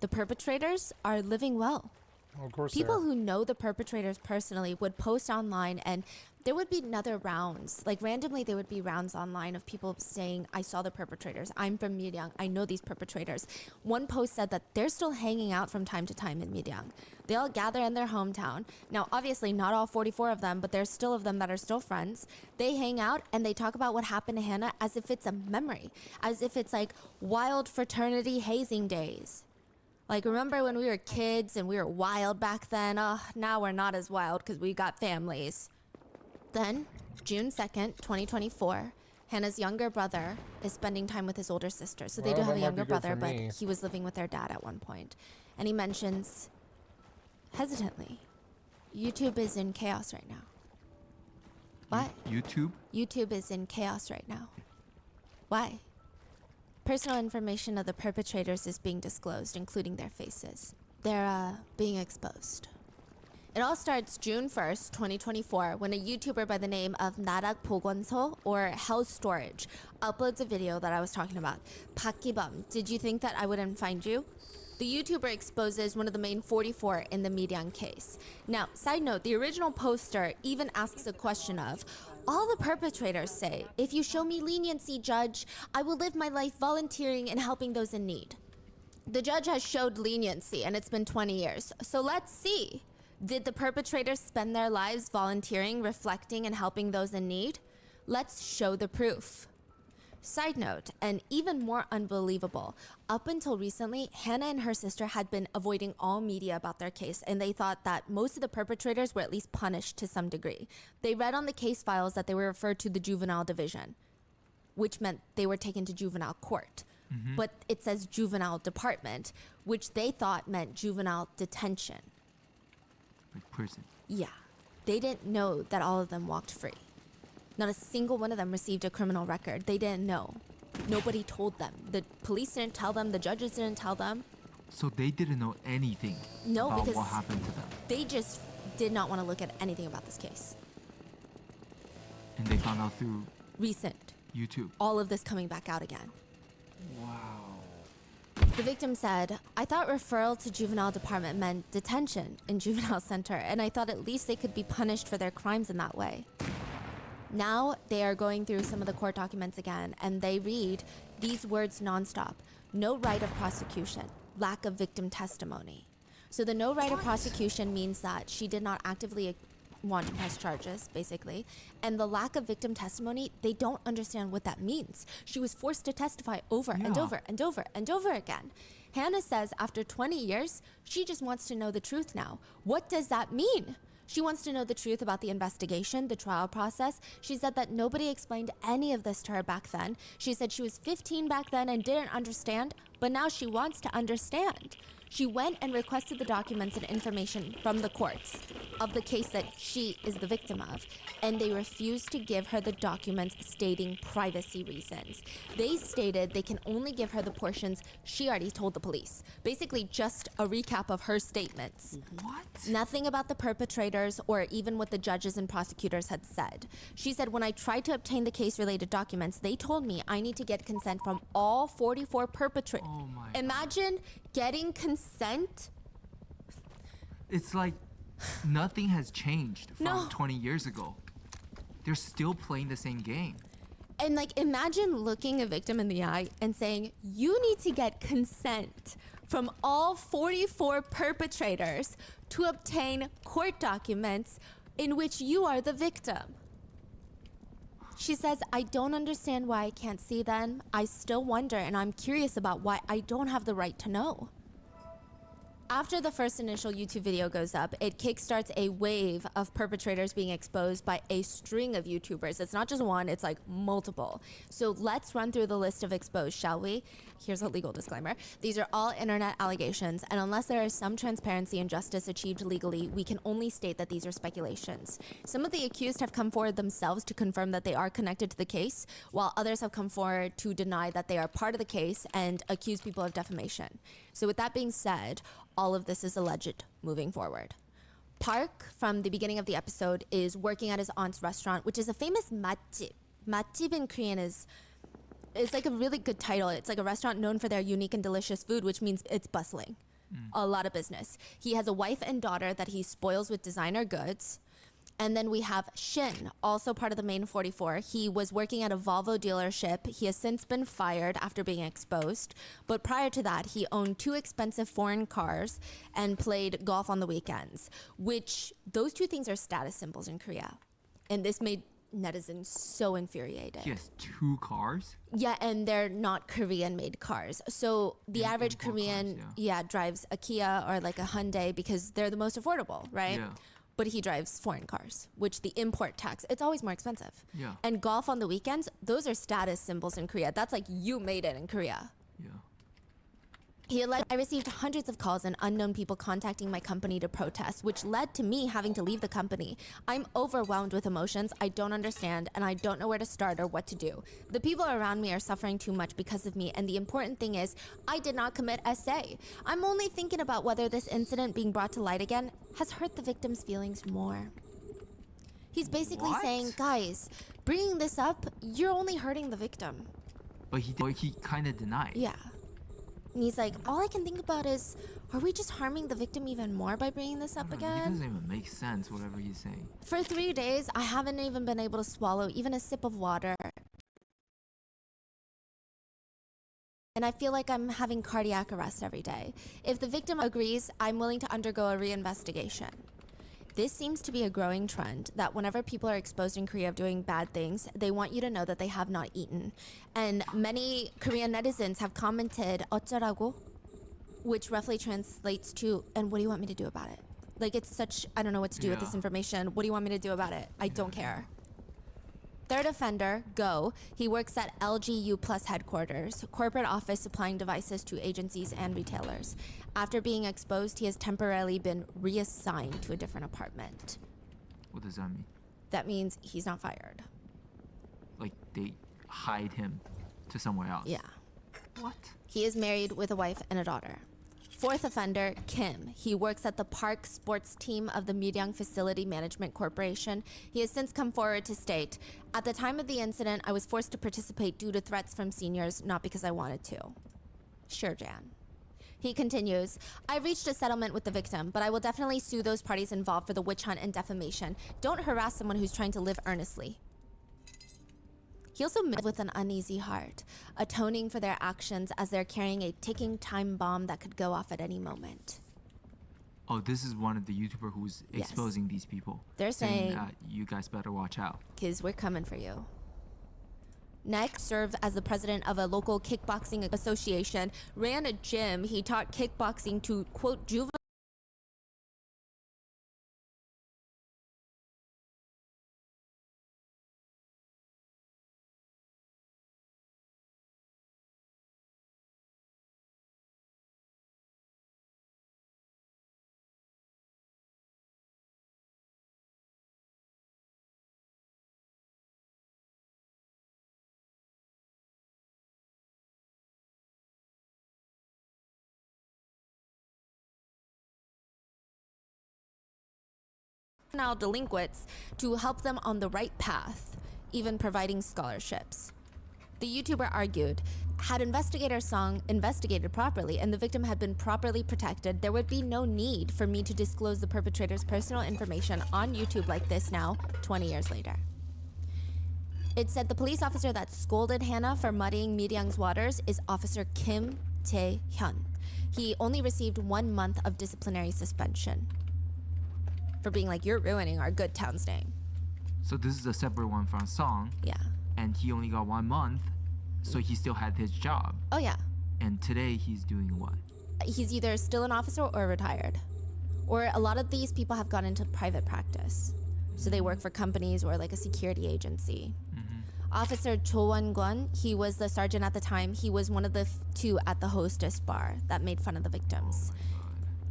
Speaker 6: the perpetrators are living well.
Speaker 1: Well, of course
Speaker 6: People who know the perpetrators personally would post online, and there would be another rounds. Like randomly, there would be rounds online of people saying, I saw the perpetrators. I'm from Miryang. I know these perpetrators. One post said that they're still hanging out from time to time in Miryang. They all gather in their hometown. Now, obviously, not all 44 of them, but there's still of them that are still friends. They hang out and they talk about what happened to Hannah as if it's a memory, as if it's like wild fraternity hazing days. Like, remember when we were kids and we were wild back then? Oh, now we're not as wild because we got families. Then, June 2nd, 2024, Hannah's younger brother is spending time with his older sister. So they do
Speaker 1: Well,
Speaker 6: have
Speaker 1: that
Speaker 6: a
Speaker 1: might
Speaker 6: younger
Speaker 1: be good
Speaker 6: brother,
Speaker 1: for
Speaker 6: but
Speaker 1: me.
Speaker 6: he was living with their dad at one point. And he mentions, hesitantly, YouTube is in chaos right now. What?
Speaker 7: YouTube?
Speaker 6: YouTube is in chaos right now. Why? Personal information of the perpetrators is being disclosed, including their faces. They're being exposed. It all starts June 1st, 2024, when a YouTuber by the name of Narak Bogonso, or Hell Storage, uploads a video that I was talking about. Pakibam, did you think that I wouldn't find you? The YouTuber exposes one of the main 44 in the Miryang case. Now, side note, the original poster even asks a question of, all the perpetrators say, if you show me leniency, judge, I will live my life volunteering and helping those in need. The judge has showed leniency, and it's been 20 years. So let's see. Did the perpetrators spend their lives volunteering, reflecting, and helping those in need? Let's show the proof. Side note, and even more unbelievable, up until recently, Hannah and her sister had been avoiding all media about their case, and they thought that most of the perpetrators were at least punished to some degree. They read on the case files that they were referred to the juvenile division, which meant they were taken to juvenile court. But it says juvenile department, which they thought meant juvenile detention.
Speaker 7: Like prison.
Speaker 6: Yeah, they didn't know that all of them walked free. Not a single one of them received a criminal record. They didn't know. Nobody told them. The police didn't tell them. The judges didn't tell them.
Speaker 7: So they didn't know anything
Speaker 6: No,
Speaker 7: about
Speaker 6: because
Speaker 7: what happened to them.
Speaker 6: they just did not want to look at anything about this case.
Speaker 7: And they found out through
Speaker 6: Recent.
Speaker 7: YouTube.
Speaker 6: All of this coming back out again.
Speaker 7: Wow.
Speaker 6: The victim said, I thought referral to juvenile department meant detention in juvenile center, and I thought at least they could be punished for their crimes in that way. Now they are going through some of the court documents again, and they read these words nonstop. No right of prosecution, lack of victim testimony. So the no right of prosecution means that she did not actively want to press charges, basically. And the lack of victim testimony, they don't understand what that means. She was forced to testify over and
Speaker 7: Yeah.
Speaker 6: over and over and over again. Hannah says after 20 years, she just wants to know the truth now. What does that mean? She wants to know the truth about the investigation, the trial process. She said that nobody explained any of this to her back then. She said she was 15 back then and didn't understand, but now she wants to understand. She went and requested the documents and information from the courts of the case that she is the victim of, and they refused to give her the documents stating privacy reasons. They stated they can only give her the portions she already told the police. Basically, just a recap of her statements.
Speaker 7: What?
Speaker 6: Nothing about the perpetrators or even what the judges and prosecutors had said. She said, when I tried to obtain the case-related documents, they told me I need to get consent from all 44 perpetrators.
Speaker 7: Oh my
Speaker 6: Imagine getting consent.
Speaker 7: It's like nothing has changed from
Speaker 6: No.
Speaker 7: 20 years ago. They're still playing the same game.
Speaker 6: And like, imagine looking a victim in the eye and saying, you need to get consent from all 44 perpetrators to obtain court documents in which you are the victim. She says, I don't understand why I can't see them. I still wonder, and I'm curious about why I don't have the right to know. After the first initial YouTube video goes up, it kickstarts a wave of perpetrators being exposed by a string of YouTubers. It's not just one, it's like multiple. So let's run through the list of exposed, shall we? Here's a legal disclaimer. These are all internet allegations, and unless there is some transparency and justice achieved legally, we can only state that these are speculations. Some of the accused have come forward themselves to confirm that they are connected to the case, while others have come forward to deny that they are part of the case and accuse people of defamation. So with that being said, all of this is alleged moving forward. Park, from the beginning of the episode, is working at his aunt's restaurant, which is a famous matjip. Matjip in Korean is like a really good title. It's like a restaurant known for their unique and delicious food, which means it's bustling. A lot of business. He has a wife and daughter that he spoils with designer goods. And then we have Shin, also part of the main 44. He was working at a Volvo dealership. He has since been fired after being exposed. But prior to that, he owned 2 expensive foreign cars and played golf on the weekends, which those 2 things are status symbols in Korea. And this made netizens so infuriated.
Speaker 7: He has 2 cars?
Speaker 6: Yeah, and they're not Korean-made cars. So the average
Speaker 7: import
Speaker 6: Korean,
Speaker 7: cars,
Speaker 6: drives a Kia or like a Hyundai because they're the most affordable, right?
Speaker 7: Yeah.
Speaker 6: But he drives foreign cars, which the import tax, it's always more expensive.
Speaker 7: Yeah.
Speaker 6: And golf on the weekends, those are status symbols in Korea. That's like you made it in Korea.
Speaker 7: Yeah.
Speaker 6: He alleged I received hundreds of calls and unknown people contacting my company to protest, which led to me having to leave the company. I'm overwhelmed with emotions I don't understand, and I don't know where to start or what to do. The people around me are suffering too much because of me, and the important thing is, I did not commit SA. I'm only thinking about whether this incident being brought to light again has hurt the victim's feelings more. He's basically saying, guys, bringing this up, you're only hurting the victim.
Speaker 7: But he kind of denied.
Speaker 6: Yeah. And he's like, all I can think about is, are we just harming the victim even more by bringing this up
Speaker 7: It
Speaker 6: again?
Speaker 7: doesn't even make sense, whatever he's saying.
Speaker 6: For 3 days, I haven't even been able to swallow even a sip of water. And I feel like I'm having cardiac arrest every day. If the victim agrees, I'm willing to undergo a reinvestigation. This seems to be a growing trend that whenever people are exposed in Korea of doing bad things, they want you to know that they have not eaten. And many Korean netizens have commented, 어쩌라고? Which roughly translates to, and what do you want me to do about it? Like, it's such, I don't know what to do with this information. What do you want me to do about it? I don't care. Third offender, Go. He works at LGU Plus headquarters, corporate office supplying devices to agencies and retailers. After being exposed, he has temporarily been reassigned to a different apartment.
Speaker 7: What does that mean?
Speaker 6: That means he's not fired.
Speaker 7: Like they hide him to somewhere else?
Speaker 6: Yeah.
Speaker 7: What?
Speaker 6: He is married with a wife and a daughter. Fourth offender, Kim. He works at the park sports team of the Muryang Facility Management Corporation. He has since come forward to state, at the time of the incident, I was forced to participate due to threats from seniors, not because I wanted to. Sure, Jan. He continues, I reached a settlement with the victim, but I will definitely sue those parties involved for the witch hunt and defamation. Don't harass someone who's trying to live earnestly. He also met with an uneasy heart, atoning for their actions as they're carrying a ticking time bomb that could go off at any moment.
Speaker 7: Oh, this is one of the YouTubers who's exposing these people.
Speaker 6: They're saying
Speaker 7: that you guys better watch out.
Speaker 6: Because we're coming for you. Next, served as the president of a local kickboxing association, ran a gym. He taught kickboxing to, quote, juvenile delinquents to help them on the right path, even providing scholarships. The YouTuber argued, had Investigator Song investigated properly and the victim had been properly protected, there would be no need for me to disclose the perpetrator's personal information on YouTube like this now, 20 years later. It said the police officer that scolded Hannah for muddying Miryang's waters is Officer Kim Tae-hyun. He only received 1 month of disciplinary suspension for being like, you're ruining our good town's name.
Speaker 7: So this is a separate one from Song.
Speaker 6: Yeah.
Speaker 7: And he only got 1 month, so he still had his job.
Speaker 6: Oh yeah.
Speaker 7: And today he's doing what?
Speaker 6: He's either still an officer or retired. Or a lot of these people have gone into private practice. So they work for companies or like a security agency. Officer Cho Won-kwon, he was the sergeant at the time. He was one of the two at the hostess bar that made fun of the victims.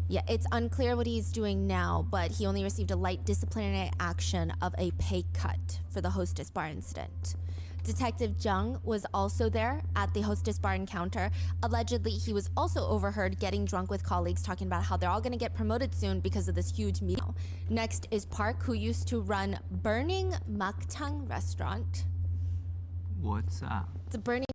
Speaker 6: Yeah, it's unclear what he's doing now, but he only received a light disciplinary action of a pay cut for the hostess bar incident. Detective Jung was also there at the hostess bar encounter. Allegedly, he was also overheard getting drunk with colleagues talking about how they're all gonna get promoted soon because of this huge meeting. Next is Park, who used to run Burning Makchang restaurant.
Speaker 7: What's up?
Speaker 6: It's a burning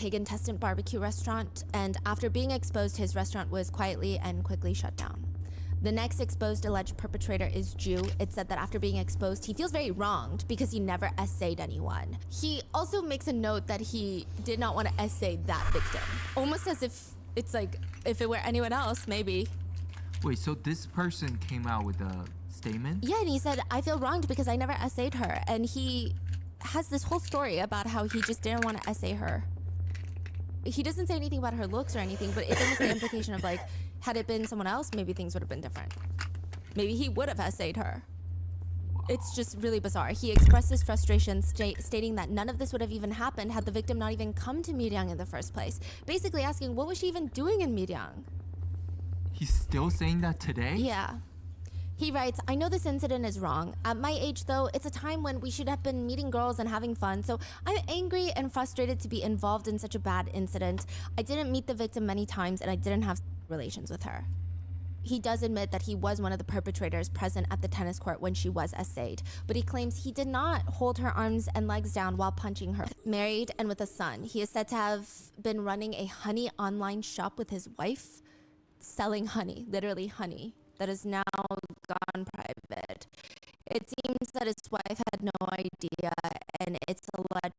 Speaker 6: pig intestine barbecue restaurant, and after being exposed, his restaurant was quietly and quickly shut down. The next exposed alleged perpetrator is Jew. It said that after being exposed, he feels very wronged because he never essayed anyone. He also makes a note that he did not want to essay that victim. Almost as if it's like, if it were anyone else, maybe.
Speaker 7: Wait, so this person came out with a statement?
Speaker 6: Yeah, and he said, I feel wronged because I never essayed her. And he has this whole story about how he just didn't want to essay her. He doesn't say anything about her looks or anything, but it's almost the implication of like, had it been someone else, maybe things would have been different. Maybe he would have essayed her. It's just really bizarre. He expressed his frustration, stating that none of this would have even happened had the victim not even come to Miryang in the first place. Basically asking, what was she even doing in Miryang?
Speaker 7: He's still saying that today?
Speaker 6: Yeah. He writes, I know this incident is wrong. At my age, though, it's a time when we should have been meeting girls and having fun, so I'm angry and frustrated to be involved in such a bad incident. I didn't meet the victim many times, and I didn't have relations with her. He does admit that he was one of the perpetrators present at the tennis court when she was essayed, but he claims he did not hold her arms and legs down while punching her. Married and with a son, he is said to have been running a honey online shop with his wife, selling honey, literally honey, that is now gone private. It seems that his wife had no idea, and it's alleged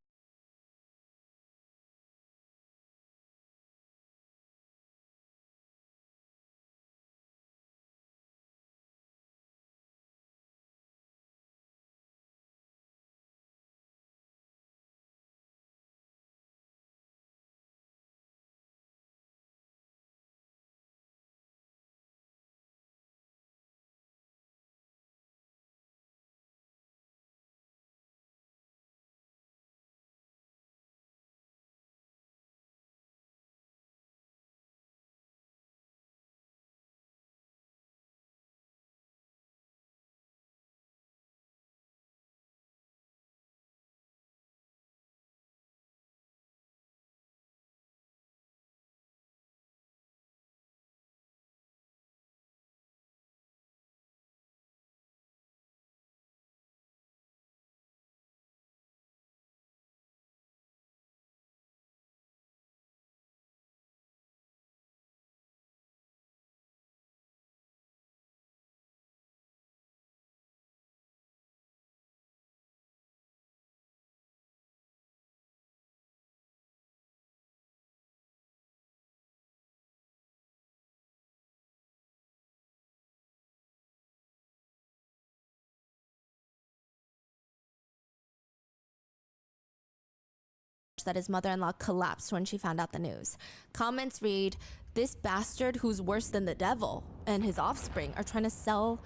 Speaker 6: that his mother-in-law collapsed when she found out the news. Comments read, this bastard who's worse than the devil and his offspring are trying to sell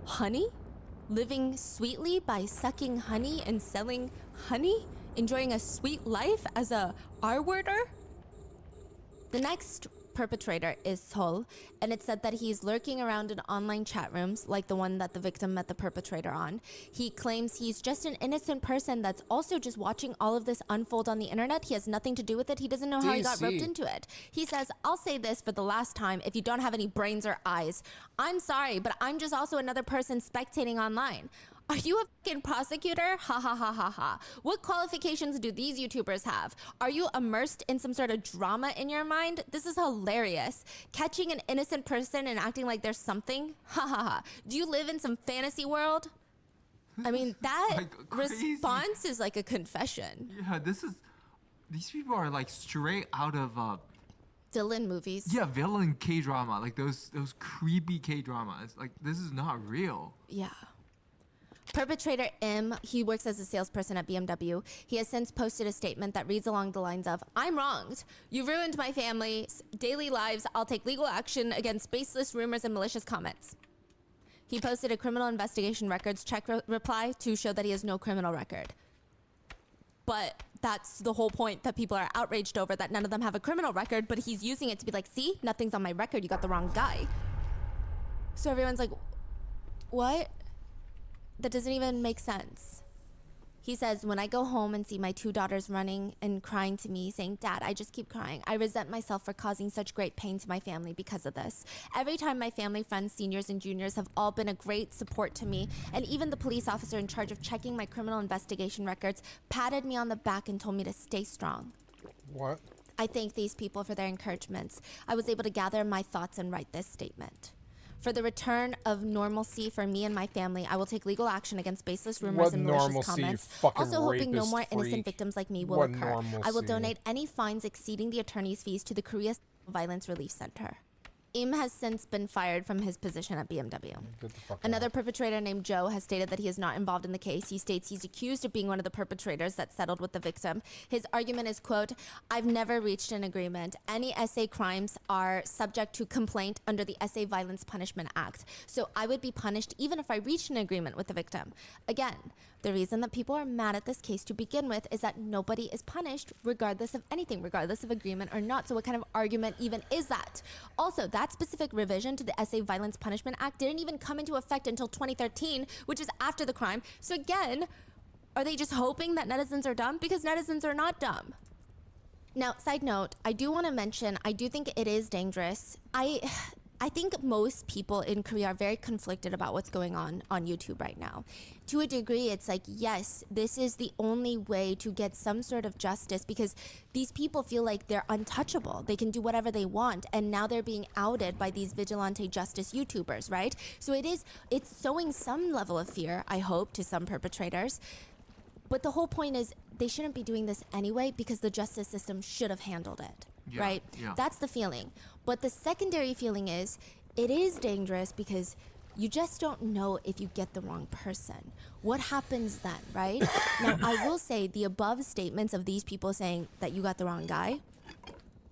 Speaker 6: honey? Living sweetly by sucking honey and selling honey? Enjoying a sweet life as a R-worder? The next perpetrator is Sol, and it said that he's lurking around in online chat rooms like the one that the victim met the perpetrator on. He claims he's just an innocent person that's also just watching all of this unfold on the internet. He has nothing to do with it. He doesn't know how he got roped into it. He says, I'll say this for the last time, if you don't have any brains or eyes, I'm sorry, but I'm just also another person spectating online. Are you a fucking prosecutor? Ha ha ha ha ha. What qualifications do these YouTubers have? Are you immersed in some sort of drama in your mind? This is hilarious. Catching an innocent person and acting like there's something? Ha ha ha. Do you live in some fantasy world? I mean, that
Speaker 7: Like, crazy.
Speaker 6: response is like a confession.
Speaker 7: Yeah, these people are like straight out of
Speaker 6: Villain movies.
Speaker 7: yeah, villain K-drama, like those creepy K-dramas. Like, this is not real.
Speaker 6: Yeah. Perpetrator M, he works as a salesperson at BMW. He has since posted a statement that reads along the lines of, I'm wronged. You ruined my family's daily lives. I'll take legal action against baseless rumors and malicious comments. He posted a criminal investigation records check reply to show that he has no criminal record. But that's the whole point that people are outraged over, that none of them have a criminal record, but he's using it to be like, see, nothing's on my record. You got the wrong guy. So everyone's like, what? That doesn't even make sense. He says, when I go home and see my two daughters running and crying to me, saying, Dad, I just keep crying. I resent myself for causing such great pain to my family because of this. Every time my family, friends, seniors, and juniors have all been a great support to me, and even the police officer in charge of checking my criminal investigation records patted me on the back and told me to stay strong.
Speaker 1: What?
Speaker 6: I thank these people for their encouragements. I was able to gather my thoughts and write this statement. For the return of normalcy for me and my family, I will take legal action against baseless rumors
Speaker 1: What
Speaker 6: and malicious
Speaker 1: normalcy, you
Speaker 6: comments.
Speaker 1: fucking
Speaker 6: Also hoping no
Speaker 1: rapist
Speaker 6: more innocent
Speaker 1: freak?
Speaker 6: victims like me will
Speaker 1: What
Speaker 6: occur. I will
Speaker 1: normalcy?
Speaker 6: donate any fines exceeding the attorney's fees to the Korea Violence Relief Center. Im has since been fired from his position at BMW.
Speaker 1: Get the fuck
Speaker 6: Another
Speaker 1: out.
Speaker 6: perpetrator named Joe has stated that he is not involved in the case. He states he's accused of being one of the perpetrators that settled with the victim. His argument is, quote, I've never reached an agreement. Any SA crimes are subject to complaint under the SA Violence Punishment Act. So I would be punished even if I reached an agreement with the victim. Again, the reason that people are mad at this case to begin with is that nobody is punished regardless of anything, regardless of agreement or not. So what kind of argument even is that? Also, that specific revision to the SA Violence Punishment Act didn't even come into effect until 2013, which is after the crime. So again, are they just hoping that netizens are dumb? Because netizens are not dumb. Now, side note, I do want to mention, I do think it is dangerous. I think most people in Korea are very conflicted about what's going on YouTube right now. To a degree, it's like, yes, this is the only way to get some sort of justice because these people feel like they're untouchable. They can do whatever they want. And now they're being outed by these vigilante justice YouTubers, right? So it's sowing some level of fear, I hope, to some perpetrators. But the whole point is they shouldn't be doing this anyway because the justice system should have handled it, right?
Speaker 7: Yeah.
Speaker 6: That's the feeling. But the secondary feeling is it is dangerous because you just don't know if you get the wrong person. What happens then, right? Now, I will say the above statements of these people saying that you got the wrong guy,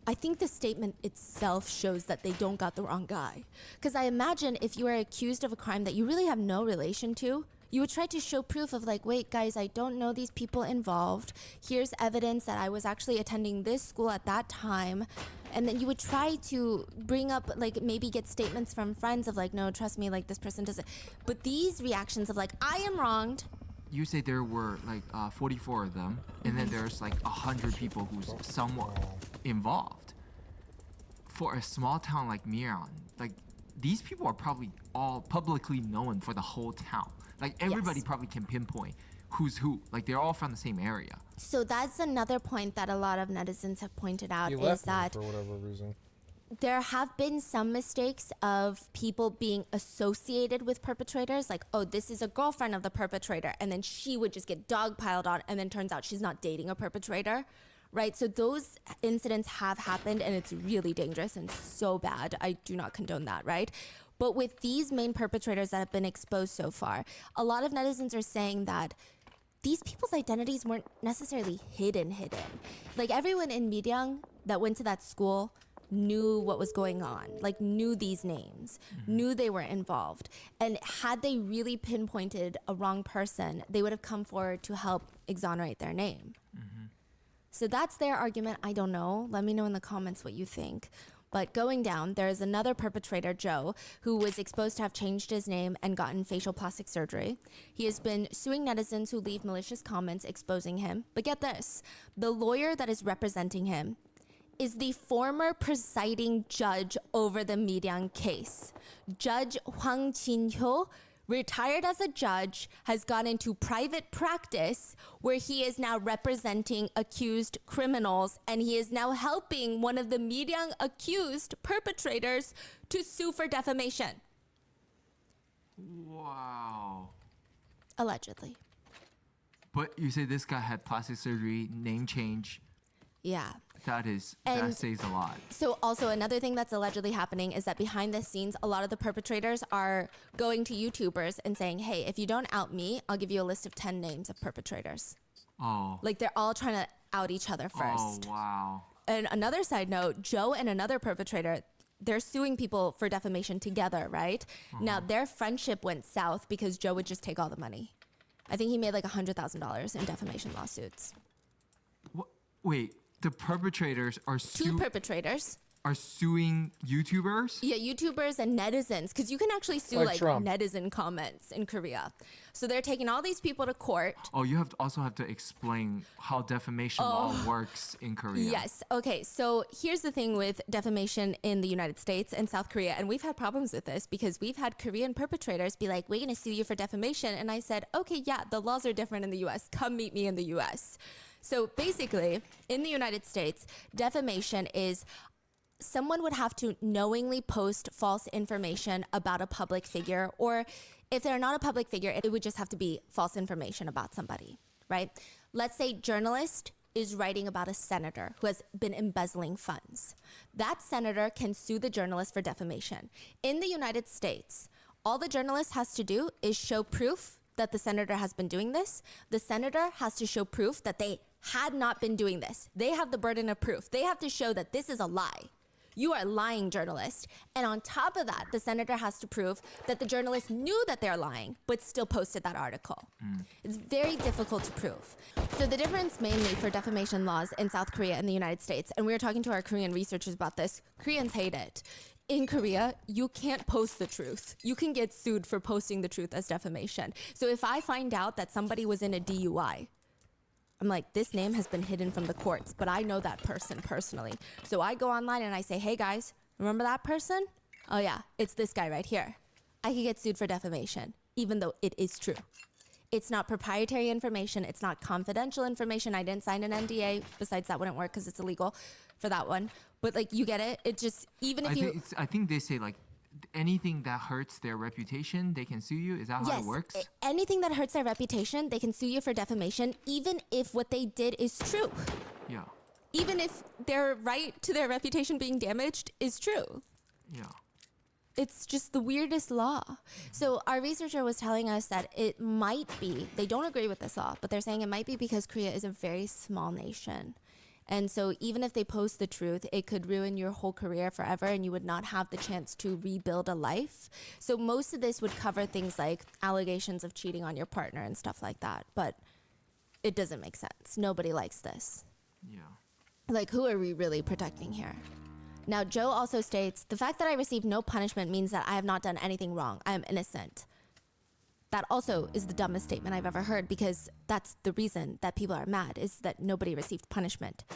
Speaker 6: I think the statement itself shows that they don't got the wrong guy. Because I imagine if you are accused of a crime that you really have no relation to, you would try to show proof of like, wait, guys, I don't know these people involved. Here's evidence that I was actually attending this school at that time. And then you would try to bring up, like, maybe get statements from friends of like, no, trust me, like this person doesn't. But these reactions of like, I am wronged.
Speaker 7: You say there were like 44 of them, and then there's like 100 people who's somewhat involved. For a small town like Myeon, like these people are probably all publicly known for the whole town. Like everybody
Speaker 6: Yes.
Speaker 7: probably can pinpoint who's who. Like they're all from the same area.
Speaker 6: So that's another point that a lot of netizens have pointed out
Speaker 1: He
Speaker 6: is
Speaker 1: left me
Speaker 6: that
Speaker 1: for whatever reason.
Speaker 6: there have been some mistakes of people being associated with perpetrators, like, oh, this is a girlfriend of the perpetrator, and then she would just get dogpiled on, and then turns out she's not dating a perpetrator, right? So those incidents have happened, and it's really dangerous and so bad. I do not condone that, right? But with these main perpetrators that have been exposed so far, a lot of netizens are saying that these people's identities weren't necessarily hidden. Like everyone in Miryang that went to that school knew what was going on, like knew these names, knew they were involved. And had they really pinpointed a wrong person, they would have come forward to help exonerate their name. So that's their argument. I don't know. Let me know in the comments what you think. But going down, there is another perpetrator, Joe, who was exposed to have changed his name and gotten facial plastic surgery. He has been suing netizens who leave malicious comments exposing him. But get this, the lawyer that is representing him is the former presiding judge over the Miryang case. Judge Hwang Jin-hyo, retired as a judge, has gone into private practice where he is now representing accused criminals, and he is now helping one of the Miryang accused perpetrators to sue for defamation.
Speaker 7: Wow.
Speaker 6: Allegedly.
Speaker 7: But you say this guy had plastic surgery, name change.
Speaker 6: Yeah.
Speaker 7: That
Speaker 6: And-
Speaker 7: says a lot.
Speaker 6: So also another thing that's allegedly happening is that behind the scenes, a lot of the perpetrators are going to YouTubers and saying, hey, if you don't out me, I'll give you a list of 10 names of perpetrators.
Speaker 7: Oh.
Speaker 6: Like they're all trying to out each other first.
Speaker 7: Oh wow.
Speaker 6: And another side note, Joe and another perpetrator, they're suing people for defamation together, right? Now their friendship went south because Joe would just take all the money. I think he made like $100,000 in defamation lawsuits.
Speaker 7: Wait, the perpetrators are
Speaker 6: Two perpetrators.
Speaker 7: are suing YouTubers?
Speaker 6: Yeah, YouTubers and netizens, because you can actually sue
Speaker 1: Like
Speaker 6: like
Speaker 1: Trump.
Speaker 6: netizen comments in Korea. So they're taking all these people to court.
Speaker 7: Oh, you also have to explain how defamation law works in Korea.
Speaker 6: Yes. Okay. So here's the thing with defamation in the United States and South Korea. And we've had problems with this because we've had Korean perpetrators be like, we're going to sue you for defamation. And I said, okay, yeah, the laws are different in the US. Come meet me in the US. So basically, in the United States, defamation is someone would have to knowingly post false information about a public figure, or if they're not a public figure, it would just have to be false information about somebody, right? Let's say journalist is writing about a senator who has been embezzling funds. That senator can sue the journalist for defamation. In the United States, all the journalist has to do is show proof that the senator has been doing this. The senator has to show proof that they had not been doing this. They have the burden of proof. They have to show that this is a lie. You are lying, journalist. And on top of that, the senator has to prove that the journalist knew that they're lying, but still posted that article. It's very difficult to prove. So the difference mainly for defamation laws in South Korea and the United States, and we were talking to our Korean researchers about this, Koreans hate it. In Korea, you can't post the truth. You can get sued for posting the truth as defamation. So if I find out that somebody was in a DUI, I'm like, this name has been hidden from the courts, but I know that person personally. So I go online and I say, hey guys, remember that person? Oh yeah, it's this guy right here. I could get sued for defamation, even though it is true. It's not proprietary information. It's not confidential information. I didn't sign an NDA. Besides, that wouldn't work because it's illegal for that one. But like, you get it? It just, even if
Speaker 7: I think they say like anything that hurts their reputation, they can sue you. Is that how it works?
Speaker 6: Anything that hurts their reputation, they can sue you for defamation, even if what they did is true.
Speaker 7: Yeah.
Speaker 6: Even if their right to their reputation being damaged is true.
Speaker 7: Yeah.
Speaker 6: It's just the weirdest law. So our researcher was telling us that it might be, they don't agree with this law, but they're saying it might be because Korea is a very small nation. And so even if they post the truth, it could ruin your whole career forever and you would not have the chance to rebuild a life. So most of this would cover things like allegations of cheating on your partner and stuff like that. But it doesn't make sense. Nobody likes this.
Speaker 7: Yeah.
Speaker 6: Like, who are we really protecting here? Now, Joe also states, the fact that I received no punishment means that I have not done anything wrong. I am innocent. That also is the dumbest statement I've ever heard, because that's the reason that people are mad, is that nobody received punishment.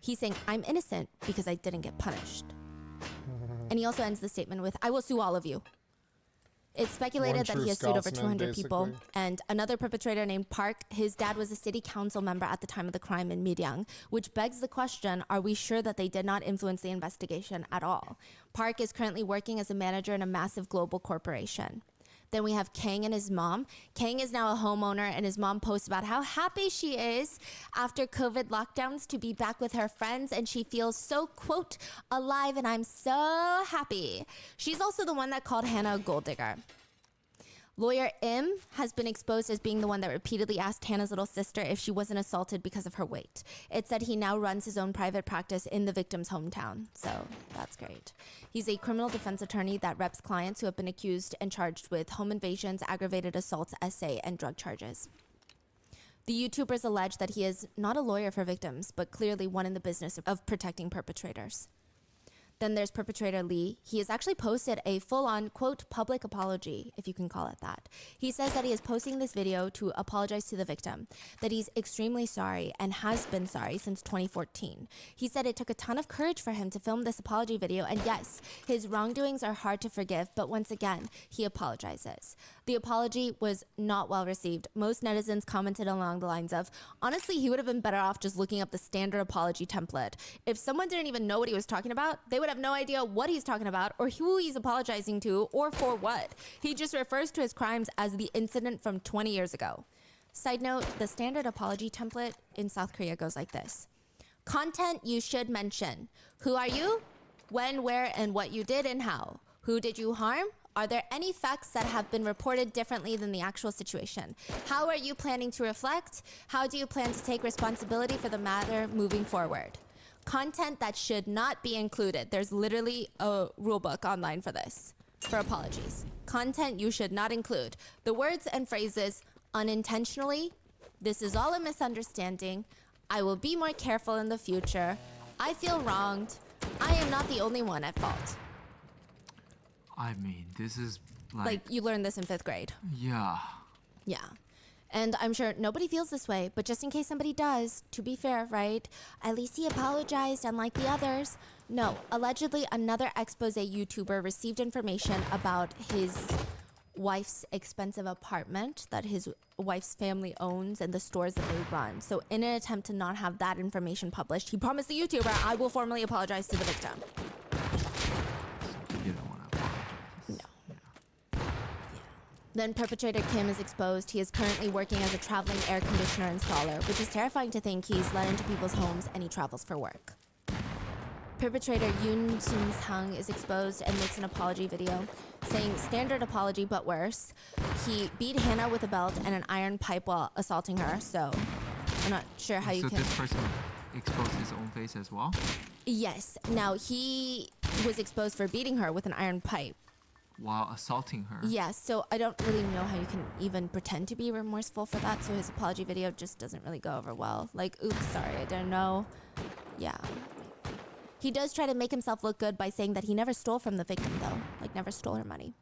Speaker 6: He's saying, I'm innocent because I didn't get punished. And he also ends the statement with, I will sue all of you. It's speculated that he has sued over 200 people. And another perpetrator named Park, his dad was a city council member at the time of the crime in Miryang, which begs the question, are we sure that they did not influence the investigation at all? Park is currently working as a manager in a massive global corporation. Then we have Kang and his mom. Kang is now a homeowner, and his mom posts about how happy she is after COVID lockdowns to be back with her friends, and she feels so, quote, alive, and I'm so happy. She's also the one that called Hannah a gold digger. Lawyer Im has been exposed as being the one that repeatedly asked Hannah's little sister if she wasn't assaulted because of her weight. It said he now runs his own private practice in the victim's hometown, so that's great. He's a criminal defense attorney that reps clients who have been accused and charged with home invasions, aggravated assaults, SA, and drug charges. The YouTubers allege that he is not a lawyer for victims, but clearly one in the business of protecting perpetrators. Then there's perpetrator Lee. He has actually posted a full-on, quote, public apology, if you can call it that. He says that he is posting this video to apologize to the victim, that he's extremely sorry and has been sorry since 2014. He said it took a ton of courage for him to film this apology video, and yes, his wrongdoings are hard to forgive, but once again, he apologizes. The apology was not well received. Most netizens commented along the lines of, honestly, he would have been better off just looking up the standard apology template. If someone didn't even know what he was talking about, they would have no idea what he's talking about or who he's apologizing to or for what. He just refers to his crimes as the incident from 20 years ago. Side note, the standard apology template in South Korea goes like this. Content you should mention. Who are you? When, where, and what you did and how. Who did you harm? Are there any facts that have been reported differently than the actual situation? How are you planning to reflect? How do you plan to take responsibility for the matter moving forward? Content that should not be included. There's literally a rule book online for this, for apologies. Content you should not include. The words and phrases, unintentionally, this is all a misunderstanding, I will be more careful in the future, I feel wronged, I am not the only one at fault.
Speaker 7: I mean, this is
Speaker 6: Like, you learned this in 5th grade.
Speaker 7: Yeah.
Speaker 6: Yeah. And I'm sure nobody feels this way, but just in case somebody does, to be fair, right? At least he apologized, unlike the others. No, allegedly another expose YouTuber received information about his wife's expensive apartment that his wife's family owns and the stores that they run. So in an attempt to not have that information published, he promised the YouTuber, I will formally apologize to the victim.
Speaker 7: You don't want to apologize.
Speaker 6: No. Then perpetrator Kim is exposed. He is currently working as a traveling air conditioner installer, which is terrifying to think he's let into people's homes and he travels for work. Perpetrator Yoon Jin-sang is exposed and makes an apology video, saying standard apology but worse. He beat Hannah with a belt and an iron pipe while assaulting her, so I'm not sure how you
Speaker 7: So
Speaker 6: can...
Speaker 7: this person exposed his own face as well?
Speaker 6: Yes. Now, he was exposed for beating her with an iron pipe.
Speaker 7: While assaulting her?
Speaker 6: Yes, so I don't really know how you can even pretend to be remorseful for that, so his apology video just doesn't really go over well. Like, oops, sorry, I didn't know. Yeah. He does try to make himself look good by saying that he never stole from the victim, though. Like, never stole her money.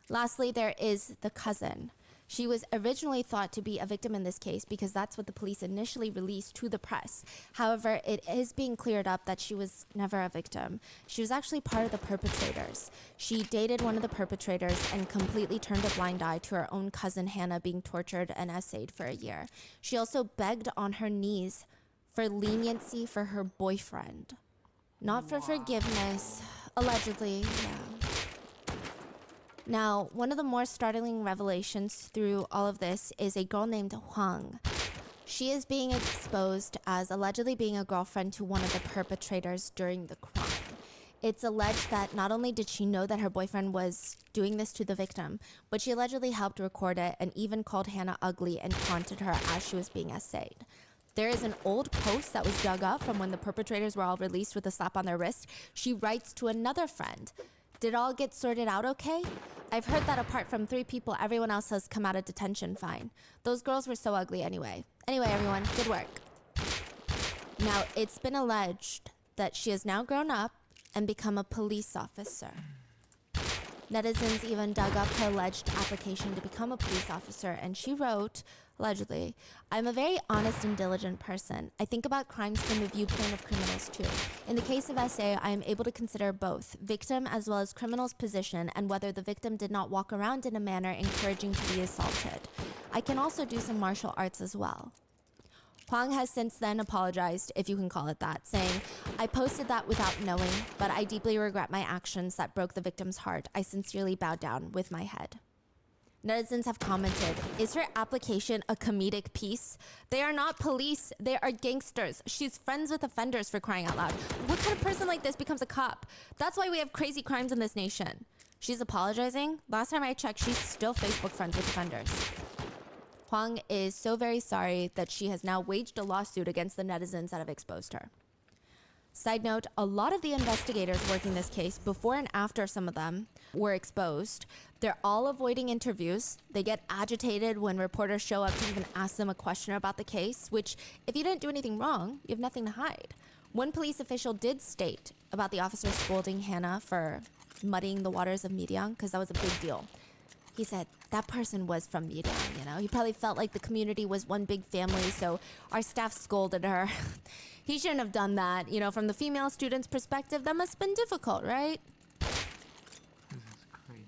Speaker 6: Lastly, there is the cousin. She was originally thought to be a victim in this case because that's what the police initially released to the press. However, it is being cleared up that she was never a victim. She was actually part of the perpetrators. She dated one of the perpetrators and completely turned a blind eye to her own cousin Hannah being tortured and essayed for a year. She also begged on her knees for leniency for her boyfriend. Not for forgiveness. Allegedly, yeah. Now, one of the more startling revelations through all of this is a girl named Hwang. She is being exposed as allegedly being a girlfriend to one of the perpetrators during the crime. It's alleged that not only did she know that her boyfriend was doing this to the victim, but she allegedly helped record it and even called Hannah ugly and taunted her as she was being essayed. There is an old post that was dug up from when the perpetrators were all released with a slap on their wrist. She writes to another friend, "Did all get sorted out okay? I've heard that apart from 3 people, everyone else has come out of detention fine. Those girls were so ugly anyway. Anyway, everyone, good work." Now, it's been alleged that she has now grown up and become a police officer. Netizens even dug up her alleged application to become a police officer, and she wrote, allegedly, "I'm a very honest and diligent person. I think about crimes from the viewpoint of criminals too. In the case of SA, I am able to consider both victim as well as criminal's position and whether the victim did not walk around in a manner encouraging to be assaulted. I can also do some martial arts as well." Hwang has since then apologized, if you can call it that, saying, "I posted that without knowing, but I deeply regret my actions that broke the victim's heart. I sincerely bow down with my head." Netizens have commented, "Is her application a comedic piece? They are not police. They are gangsters. She's friends with offenders, for crying out loud. What kind of person like this becomes a cop? That's why we have crazy crimes in this nation." She's apologizing? Last time I checked, she's still Facebook friends with offenders. Hwang is so very sorry that she has now waged a lawsuit against the netizens that have exposed her. Side note, a lot of the investigators working this case, before and after some of them were exposed, they're all avoiding interviews. They get agitated when reporters show up to even ask them a question about the case, which, if you didn't do anything wrong, you have nothing to hide. One police official did state about the officer scolding Hannah for muddying the waters of Myeong, because that was a big deal. He said, "That person was from Myeong, you know? He probably felt like the community was one big family, so our staff scolded her." He shouldn't have done that. You know, from the female student's perspective, that must have been difficult, right?
Speaker 7: This is crazy.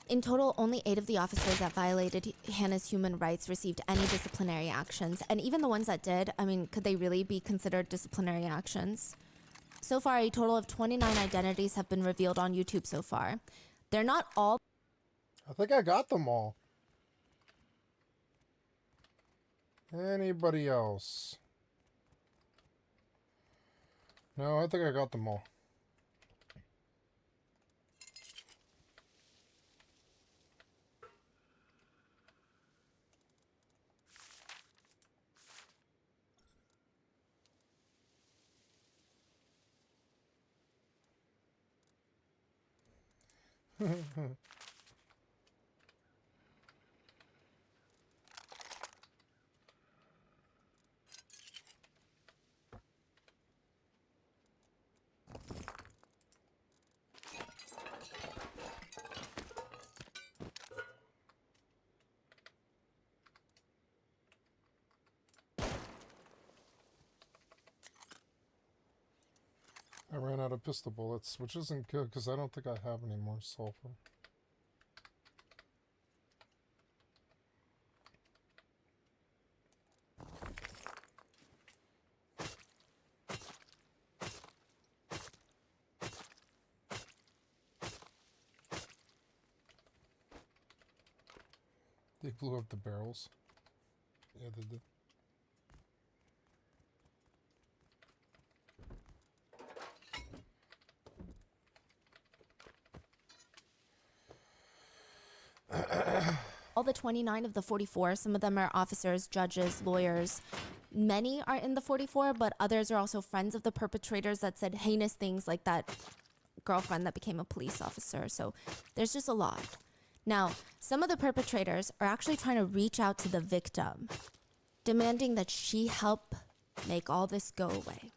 Speaker 6: In total, only 8 of the officers that violated Hannah's human rights received any disciplinary actions. And even the ones that did, I mean, could they really be considered disciplinary actions? So far, a total of 29 identities have been revealed on YouTube so far. They're not all...
Speaker 1: I think I got them all. Anybody else? No, I think I got them all. I ran out out of pistol bullets, which isn't good because I don't think I have any more sulfur. They blew up the barrels. Yeah, they did.
Speaker 6: All the 29 of the 44, some of them are officers, judges, lawyers. Many are in the 44, but others are also friends of the perpetrators that said heinous things like that girlfriend that became a police officer. So there's just a lot. Now, some of the perpetrators are actually trying to reach out to the victim, demanding that she help make all this go away.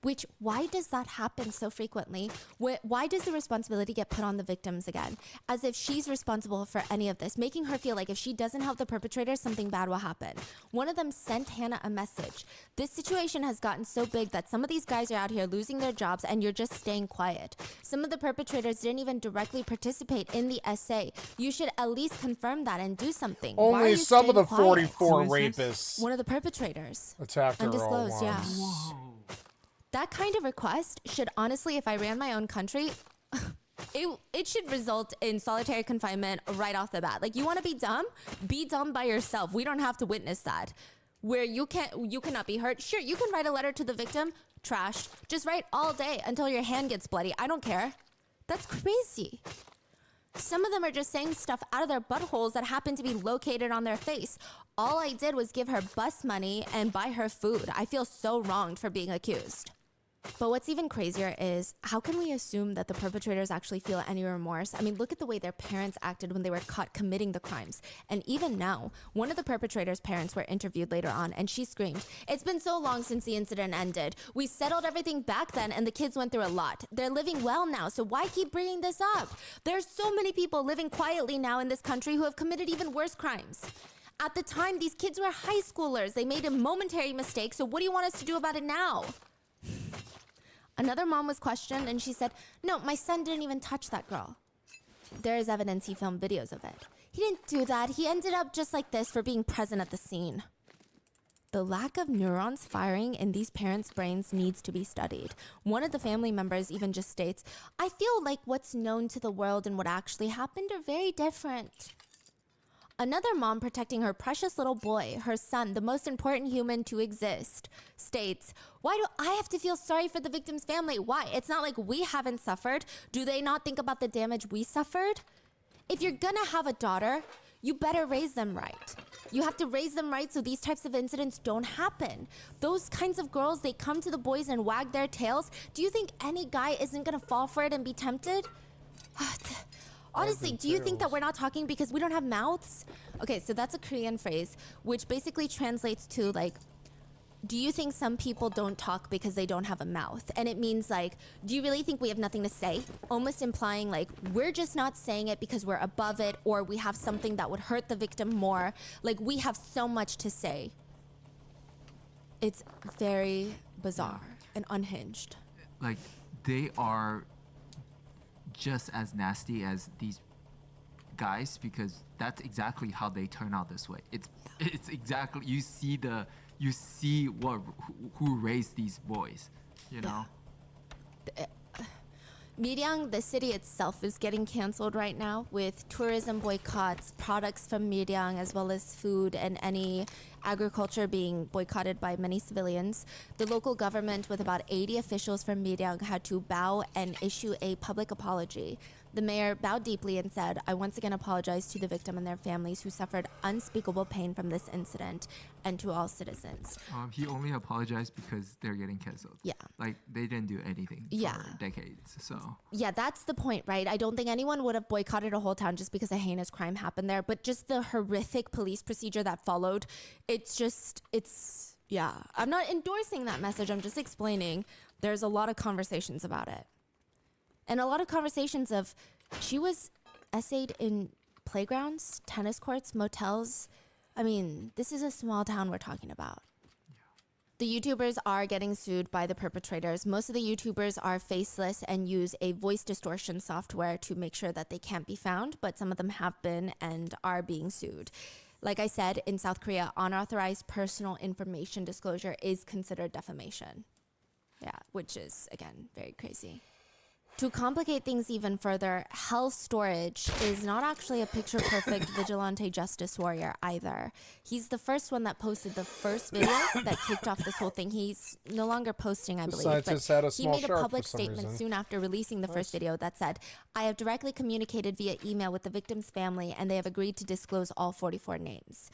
Speaker 6: Which, why does that happen so frequently? Why does the responsibility get put on the victims again? As if she's responsible for any of this, making her feel like if she doesn't help the perpetrator, something bad will happen. One of them sent Hannah a message. This situation has gotten so big that some of these guys are out here losing their jobs and you're just staying quiet. Some of the perpetrators didn't even directly participate in the essay. You should at least confirm that and do something. Why are
Speaker 1: Only
Speaker 6: you
Speaker 1: some of the
Speaker 6: staying quiet?
Speaker 1: 44
Speaker 7: Who is
Speaker 1: rapists
Speaker 6: One of the perpetrators.
Speaker 1: attacked her all
Speaker 6: Undisclosed,
Speaker 1: once.
Speaker 6: yeah.
Speaker 7: Whoa.
Speaker 6: That kind of request should honestly, if I ran my own country, it should result in solitary confinement right off the bat. Like, you want to be dumb by yourself. We don't have to witness that. Where you cannot be hurt. Sure, you can write a letter to the victim, trash. Just write all day until your hand gets bloody. I don't care. That's crazy. Some of them are just saying stuff out of their buttholes that happen to be located on their face. All I did was give her bus money and buy her food. I feel so wronged for being accused. But what's even crazier is, how can we assume that the perpetrators actually feel any remorse? I mean, look at the way their parents acted when they were caught committing the crimes. And even now, one of the perpetrators' parents were interviewed later on, and she screamed, "It's been so long since the incident ended. We settled everything back then, and the kids went through a lot. They're living well now, so why keep bringing this up? There's so many people living quietly now in this country who have committed even worse crimes. At the time, these kids were high schoolers. They made a momentary mistake, so what do you want us to do about it now?" Another mom was questioned, and she said, "No, my son didn't even touch that girl." There is evidence he filmed videos of it. He didn't do that. He ended up just like this for being present at the scene. The lack of neurons firing in these parents' brains needs to be studied. One of the family members even just states, "I feel like what's known to the world and what actually happened are very different." Another mom protecting her precious little boy, her son, the most important human to exist, states, "Why do I have to feel sorry for the victim's family? Why? It's not like we haven't suffered. Do they not think about the damage we suffered? If you're gonna have a daughter, you better raise them right. You have to raise them right so these types of incidents don't happen. Those kinds of girls, they come to the boys and wag their tails. Do you think any guy isn't gonna fall for it and be tempted?" Honestly, do you think that we're not talking because we don't have mouths? Okay, so that's a Korean phrase, which basically translates to like, do you think some people don't talk because they don't have a mouth? And it means like, do you really think we have nothing to say? Almost implying like, we're just not saying it because we're above it, or we have something that would hurt the victim more. Like, we have so much to say. It's very bizarre and unhinged.
Speaker 7: Like, they are just as nasty as these guys, because that's exactly how they turn out this way. It's exactly, you see who raised these boys, you know.
Speaker 6: Miryang, the city itself, is getting canceled right now with tourism boycotts, products from Miryang, as well as food and any agriculture being boycotted by many civilians. The local government, with about 80 officials from Miryang, had to bow and issue a public apology. The mayor bowed deeply and said, "I once again apologize to the victim and their families who suffered unspeakable pain from this incident, and to all citizens."
Speaker 7: He only apologized because they're getting canceled.
Speaker 6: Yeah.
Speaker 7: Like, they didn't do anything for decades, so.
Speaker 6: Yeah, that's the point, right? I don't think anyone would have boycotted a whole town just because a heinous crime happened there, but just the horrific police procedure that followed, yeah. I'm not endorsing that message, I'm just explaining there's a lot of conversations about it. And a lot of conversations of, she was essayed in playgrounds, tennis courts, motels. I mean, this is a small town we're talking about. The YouTubers are getting sued by the perpetrators. Most of the YouTubers are faceless and use a voice distortion software to make sure that they can't be found, but some of them have been and are being sued. Like I said, in South Korea, unauthorized personal information disclosure is considered defamation. Yeah, which is, again, very crazy. To complicate things even further, Hell Storage is not actually a picture-perfect vigilante justice warrior either. He's the first one that posted the first video that kicked off this whole thing. He's no longer posting, I believe,
Speaker 1: scientist
Speaker 6: but
Speaker 1: had a
Speaker 6: he
Speaker 1: small
Speaker 6: made a
Speaker 1: shark
Speaker 6: public
Speaker 1: for some
Speaker 6: statement
Speaker 1: reason.
Speaker 6: soon after releasing the first video that said, "I have directly communicated via email with the victim's family, and they have agreed to disclose all 44 names."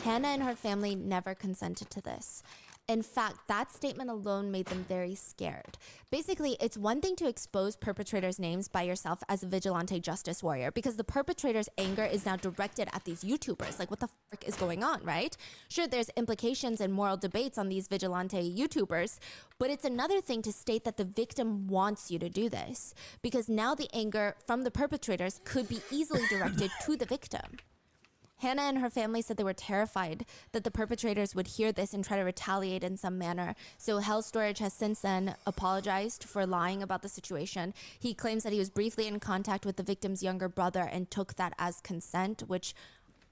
Speaker 6: Hannah and her family never consented to this. In fact, that statement alone made them very scared. Basically, it's one thing to expose perpetrators' names by yourself as a vigilante justice warrior, because the perpetrator's anger is now directed at these YouTubers. Like, what the fuck is going on, right? Sure, there's implications and moral debates on these vigilante YouTubers, but it's another thing to state that the victim wants you to do this, because now the anger from the perpetrators could be easily directed to the victim. Hannah and her family said they were terrified that the perpetrators would hear this and try to retaliate in some manner. So Hell Storage has since then apologized for lying about the situation. He claims that he was briefly in contact with the victim's younger brother and took that as consent, which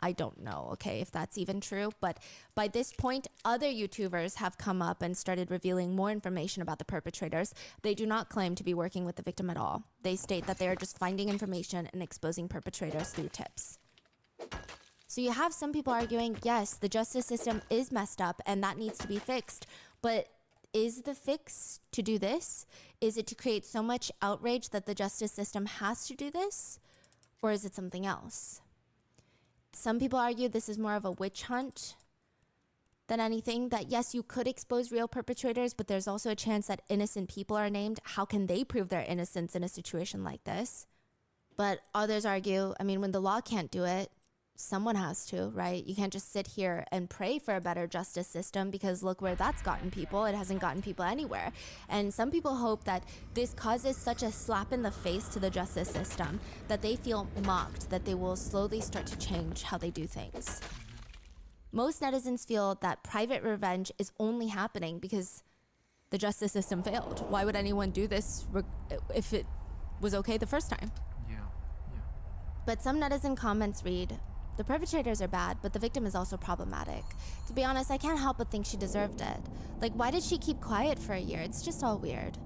Speaker 6: I don't know, okay, if that's even true. But by this point, other YouTubers have come up and started revealing more information about the perpetrators. They do not claim to be working with the victim at all. They state that they are just finding information and exposing perpetrators through tips. So you have some people arguing, yes, the justice system is messed up and that needs to be fixed. But is the fix to do this? Is it to create so much outrage that the justice system has to do this? Or is it something else? Some people argue this is more of a witch hunt than anything, that yes, you could expose real perpetrators, but there's also a chance that innocent people are named. How can they prove their innocence in a situation like this? But others argue, I mean, when the law can't do it, someone has to, right? You can't just sit here and pray for a better justice system, because look where that's gotten people. It hasn't gotten people anywhere. And some people hope that this causes such a slap in the face to the justice system that they feel mocked, that they will slowly start to change how they do things. Most netizens feel that private revenge is only happening because the justice system failed. Why would anyone do this if it was okay the first time?
Speaker 7: Yeah.
Speaker 6: But some netizen comments read, "The perpetrators are bad, but the victim is also problematic. To be honest, I can't help but think she deserved it. Like, why did she keep quiet for a year? It's just all weird."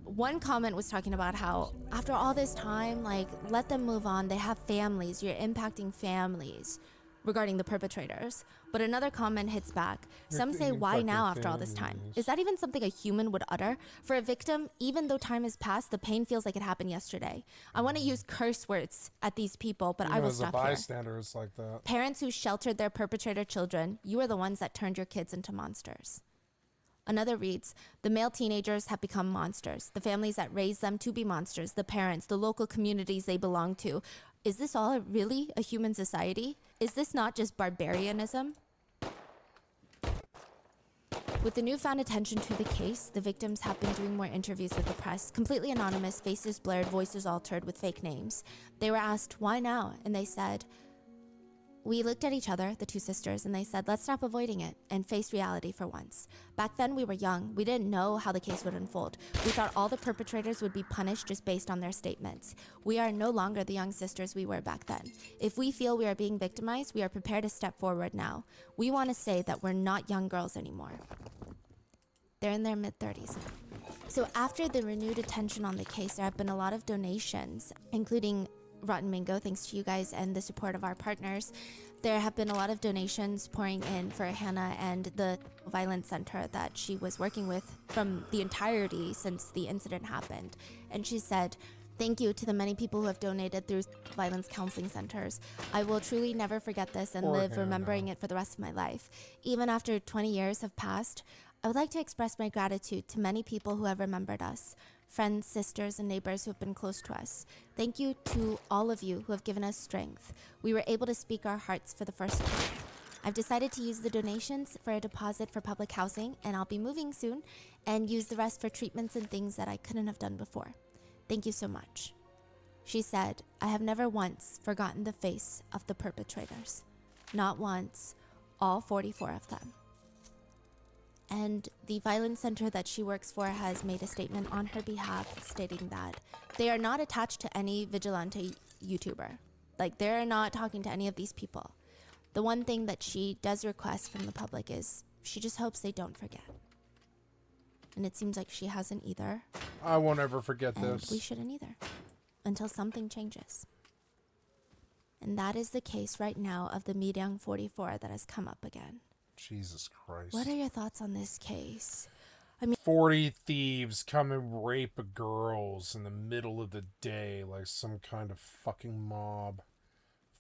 Speaker 6: One comment was talking about how after all this time, like, let them move on. They have families. You're impacting families, regarding the perpetrators. But another comment hits back. Some say, why now after all this time? Is that even something a human would utter? For a victim, even though time has passed, the pain feels like it happened yesterday. I want to use curse words at these people, but I will stop here.
Speaker 1: As a bystander, it's like that.
Speaker 6: Parents who sheltered their perpetrator children, you are the ones that turned your kids into monsters. Another reads, the male teenagers have become monsters. The families that raised them to be monsters, the parents, the local communities they belong to. Is this all really a human society? Is this not just barbarianism? With the newfound attention to the case, the victims have been doing more interviews with the press, completely anonymous, faces blurred, voices altered with fake names. They were asked, why now? And they said, we looked at each other, the two sisters, and they said, let's stop avoiding it and face reality for once. Back then, we were young. We didn't know how the case would unfold. We thought all the perpetrators would be punished just based on their statements. We are no longer the young sisters we were back then. If we feel we are being victimized, we are prepared to step forward now. We want to say that we're not young girls anymore. They're in their mid-30s. So after the renewed attention on the case, there have been a lot of donations, including Rotten Mango, thanks to you guys and the support of our partners. There have been a lot of donations pouring in for Hannah and the violence center that she was working with from the entirety since the incident happened. And she said, thank you to the many people who have donated through violence counseling centers. I will truly never forget this and live remembering it for the rest of my life. Even after 20 years have passed, I would like to express my gratitude to many people who have remembered us. Friends, sisters, and neighbors who have been close to us. Thank you to all of you who have given us strength. We were able to speak our hearts for the first time. I've decided to use the donations for a deposit for public housing, and I'll be moving soon, and use the rest for treatments and things that I couldn't have done before. Thank you so much. She said, I have never once forgotten the face of the perpetrators. Not once, all 44 of them. And the violence center that she works for has made a statement on her behalf stating that they are not attached to any vigilante YouTuber. Like, they're not talking to any of these people. The one thing that she does request from the public is she just hopes they don't forget. And it seems like she hasn't either.
Speaker 1: I won't ever forget
Speaker 6: And
Speaker 1: this.
Speaker 6: we shouldn't either. Until something changes. And that is the case right now of the Miryang 44 that has come up again.
Speaker 1: Jesus Christ.
Speaker 6: What are your thoughts on this case?
Speaker 1: 40 thieves come and rape girls in the middle of the day like some kind of fucking mob.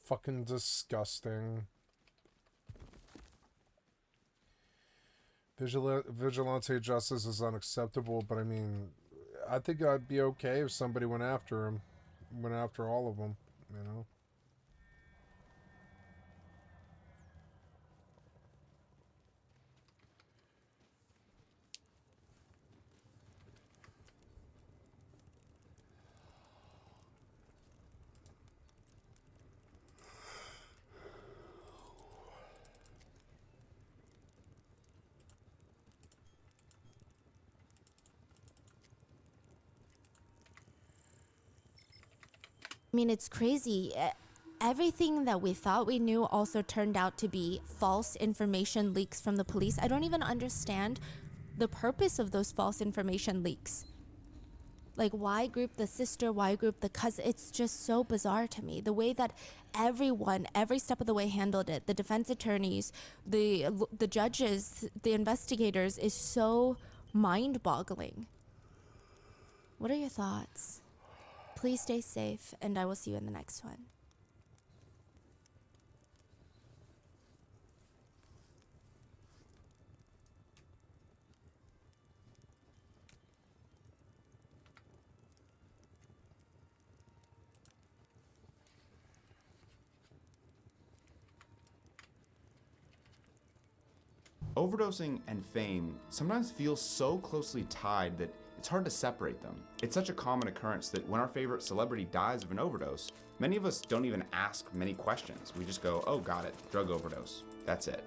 Speaker 1: Fucking disgusting. Vigilante justice is unacceptable, but I mean, I think I'd be okay if somebody went after him. Went after all of them, you know?
Speaker 6: I mean, it's crazy. Everything that we thought we knew also turned out to be false information leaks from the police. I don't even understand the purpose of those false information leaks. Like, why group the sister? Why group the cousin? It's just so bizarre to me. The way that everyone, every step of the way handled it, the defense attorneys, the judges, the investigators, is so mind-boggling. What are your thoughts? Please stay safe, and I will see you in the next one.
Speaker 8: Overdosing and fame sometimes feel so closely tied that it's hard to separate them. It's such a common occurrence that when our favorite celebrity dies of an overdose, many of us don't even ask many questions. We just go, oh, got it, drug overdose, that's it.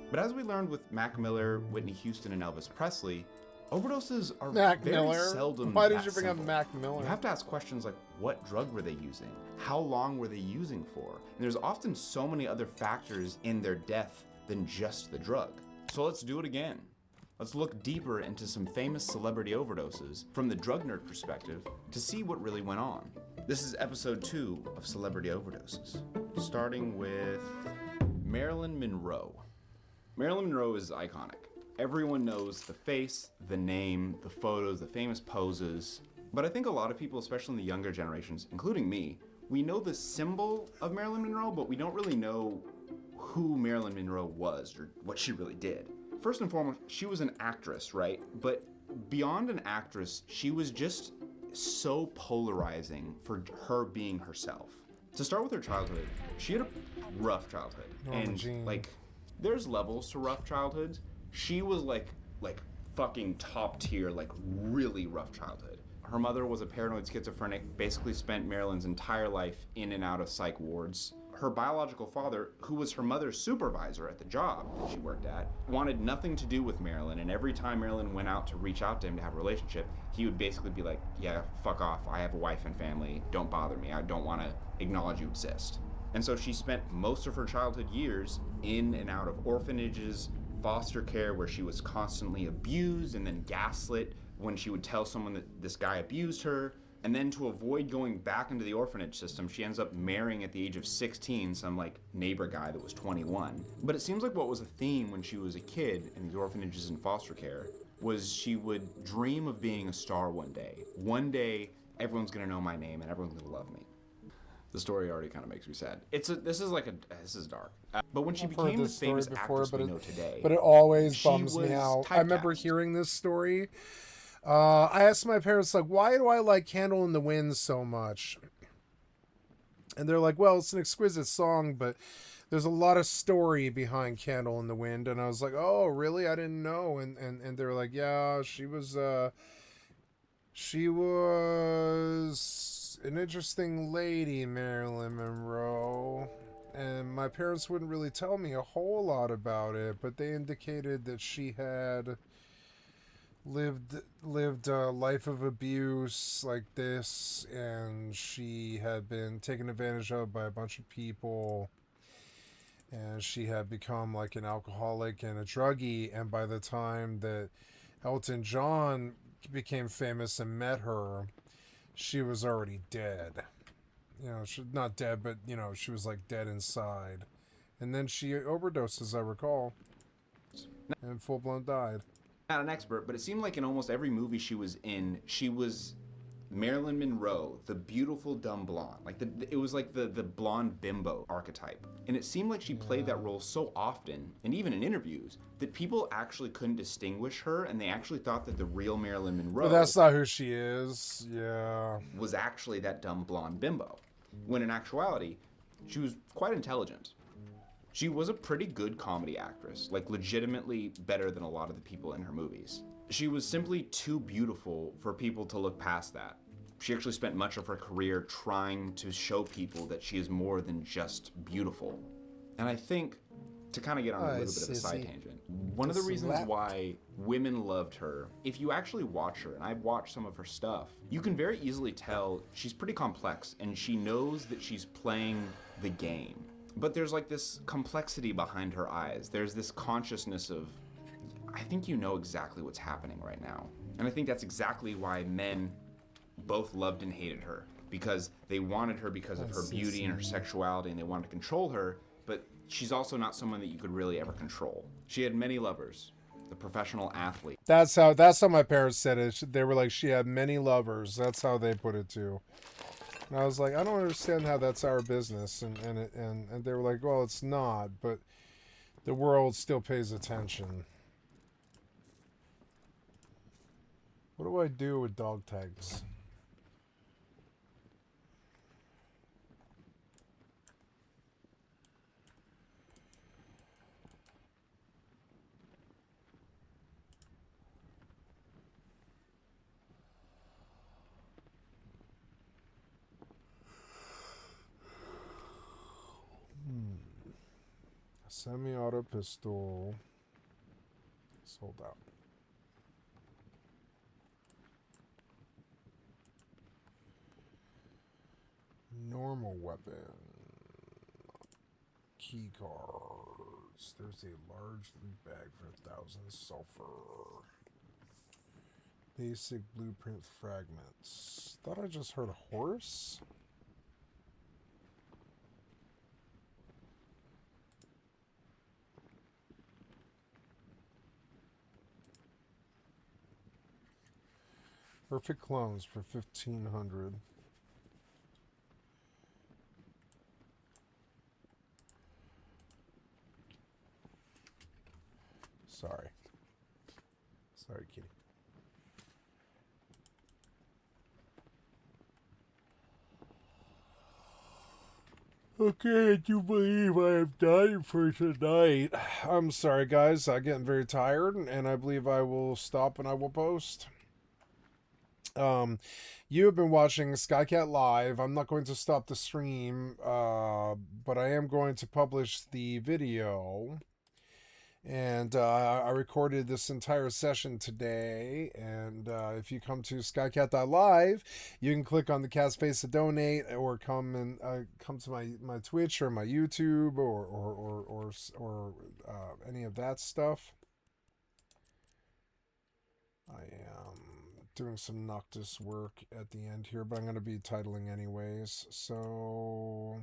Speaker 8: But as we learned with Mac Miller, Whitney Houston, and Elvis Presley, overdoses are very seldom
Speaker 1: Why did
Speaker 8: that
Speaker 1: you bring up
Speaker 8: simple.
Speaker 1: Mac Miller?
Speaker 8: You have to ask questions like, what drug were they using? How long were they using for? And there's often so many other factors in their death than just the drug. So let's do it again. Let's look deeper into some famous celebrity overdoses from the drug nerd perspective to see what really went on. This is episode 2 of Celebrity Overdoses, starting with Marilyn Monroe. Marilyn Monroe is iconic. Everyone knows the face, the name, the photos, the famous poses. But I think a lot of people, especially in the younger generations, including me, we know the symbol of Marilyn Monroe, but we don't really know who Marilyn Monroe was or what she really did. First and foremost, she was an actress, right? But beyond an actress, she was just so polarizing for her being herself. To start with her childhood, she had a rough childhood. Like, there's levels to rough childhoods. She was like fucking top tier, like really rough childhood. Her mother was a paranoid schizophrenic, basically spent Marilyn's entire life in and out of psych wards. Her biological father, who was her mother's supervisor at the job that she worked at, wanted nothing to do with Marilyn, and every time Marilyn went out to reach out to him to have a relationship, he would basically be like, yeah, fuck off, I have a wife and family, don't bother me, I don't want to acknowledge you exist. And so she spent most of her childhood years in and out of orphanages, foster care, where she was constantly abused and then gaslit when she would tell someone that this guy abused her. And then to avoid going back into the orphanage system, she ends up marrying at the age of 16 some like neighbor guy that was 21. But it seems like what was a theme when she was a kid in these orphanages and foster care was she would dream of being a star one day. One day, everyone's gonna know my name and everyone's gonna love me. The story already kind of makes me sad. This is dark. But when she became the famous actress we know today,
Speaker 1: but it always bums me out. I remember hearing this story. I asked my parents, like, why do I like Candle in the Wind so much? And they're like, well, it's an exquisite song, but there's a lot of story behind Candle in the Wind. And I was like, oh, really? I didn't know. And they're like, yeah, she was an interesting lady, Marilyn Monroe. and my parents wouldn't really tell me a whole lot about it, but they indicated that she had lived a life of abuse like this, and she had been taken advantage of by a bunch of people, and she had become like an alcoholic and a druggie, and by the time that Elton John became famous and met her, she was already dead. You know, she not dead, but you know, she was like dead inside. And then she overdosed, as I recall, and full blown died.
Speaker 8: Not an expert, but it seemed like in almost every movie she was in, she was Marilyn Monroe, the beautiful dumb blonde. Like it was like the blonde bimbo archetype. And it seemed like she played that role so often, and even in interviews, that people actually couldn't distinguish her, and they actually thought that the real Marilyn Monroe
Speaker 1: But that's not who she is. Yeah.
Speaker 8: was actually that dumb blonde bimbo. When in actuality, she was quite intelligent. She was a pretty good comedy actress, like legitimately better than a lot of the people in her movies. She was simply too beautiful for people to look past that. She actually spent much of her career trying to show people that she is more than just beautiful. And I think, to kind of get on a little bit of a side tangent, one of the reasons why women loved her, if you actually watch her, and I've watched some of her stuff, you can very easily tell she's pretty complex, and she knows that she's playing the game. But there's like this complexity behind her eyes. There's this consciousness of, I think you know exactly what's happening right now. And I think that's exactly why men both loved and hated her, because they wanted her because of her beauty and her sexuality, and they wanted to control her, but she's also not someone that you could really ever control. She had many lovers, the professional athlete.
Speaker 1: That's how my parents said it. They were like, she had many lovers. That's how they put it too. And I was like, I don't understand how that's our business. And they were like, well, it's not, but the world still pays attention. What do I do with dog tags? Semi-auto pistol. Sold out. Normal weapon. Key cards. There's a large loot bag for 1,000 sulfur. Basic blueprint fragments. Thought I just heard a horse. Perfect clones for 1,500. Sorry. Sorry, kitty. Okay, I do believe I have done for tonight. I'm sorry, guys. I'm getting very tired, and I believe I will stop and I will post. You have been watching Skycatlive. I'm not going to stop the stream, but I am going to publish the video. And I recorded this entire session today. And if you come to skycat.live, you can click on the cat space to donate, or come to my Twitch or my YouTube or any of that stuff. I am doing some Noctis work at the end here, but I'm going to be titling anyways. So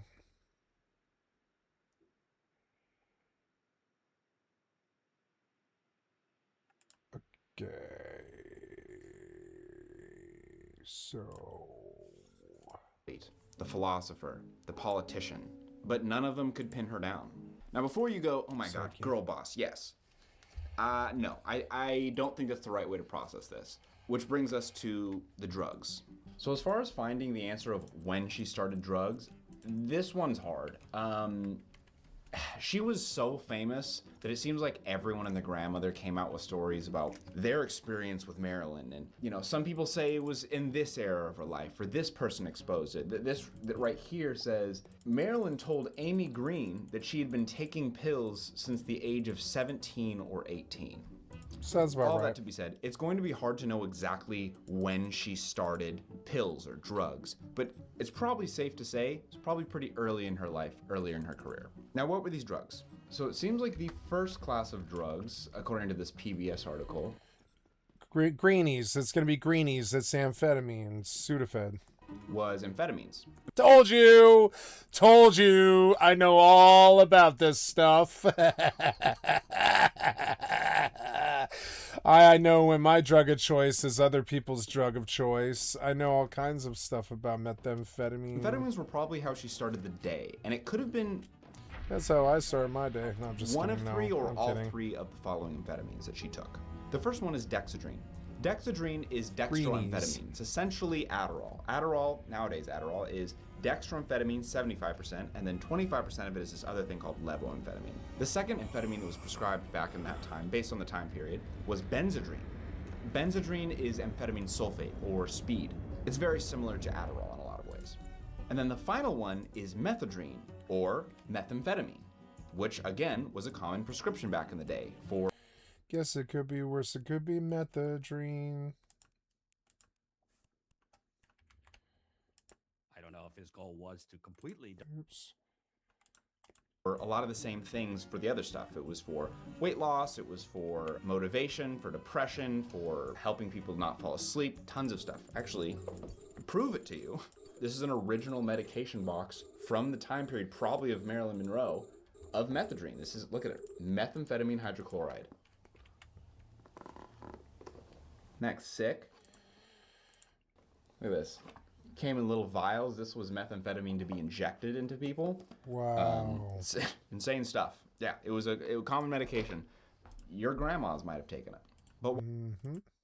Speaker 1: okay, so
Speaker 8: the philosopher, the politician, but none of them could pin her down. Now before you go, oh my god, girl boss, yes. No, I don't think that's the right way to process this. Which brings us to the drugs. So as far as finding the answer of when she started drugs, this one's hard. she was so famous that it seems like everyone and their grandmother came out with stories about their experience with Marilyn. And, you know, some people say it was in this era of her life, or this person exposed it. This that right here says, Marilyn told Amy Green that she had been taking pills since the age of 17 or 18.
Speaker 1: Sounds about
Speaker 8: All
Speaker 1: right.
Speaker 8: that to be said, it's going to be hard to know exactly when she started pills or drugs, but it's probably safe to say it's probably pretty early in her life, earlier in her career. Now, what were these drugs? So it seems like the first class of drugs, according to this PBS article,
Speaker 1: Greenies. It's gonna be greenies. It's amphetamine, Sudafed.
Speaker 8: was amphetamines.
Speaker 1: Told you! Told you! I know all about this stuff. I know when my drug of choice is other people's drug of choice. I know all kinds of stuff about methamphetamine.
Speaker 8: Amphetamines were probably how she started the day, and it could have been
Speaker 1: That's how I started my day. No, I'm just
Speaker 8: one of
Speaker 1: kidding.
Speaker 8: three
Speaker 1: No,
Speaker 8: or
Speaker 1: I'm
Speaker 8: all
Speaker 1: kidding.
Speaker 8: three of the following amphetamines that she took. The first one is dexedrine. Dexedrine is dextroamphetamine. It's essentially Adderall. Nowadays Adderall is dextroamphetamine 75%, and then 25% of it is this other thing called levoamphetamine. The second amphetamine that was prescribed back in that time, based on the time period, was benzedrine. Benzedrine is amphetamine sulfate, or speed. It's very similar to Adderall in a lot of ways. And then the final one is methadrine, or methamphetamine, which again was a common prescription back in the day for
Speaker 1: Guess it could be worse. It could be methadrine.
Speaker 5: I don't know if his goal was to completely.
Speaker 1: Oops.
Speaker 8: a lot of the same things for the other stuff. It was for weight loss, it was for motivation, for depression, for helping people not fall asleep, tons of stuff. Actually, to prove it to you, this is an original medication box from the time period, probably of Marilyn Monroe, of methadrine. This is, look at it, methamphetamine hydrochloride. Next, sick. Look at this. Came in little vials. This was methamphetamine to be injected into people.
Speaker 1: Wow.
Speaker 8: Insane stuff. Yeah, it was a common medication. Your grandmas might have taken it. But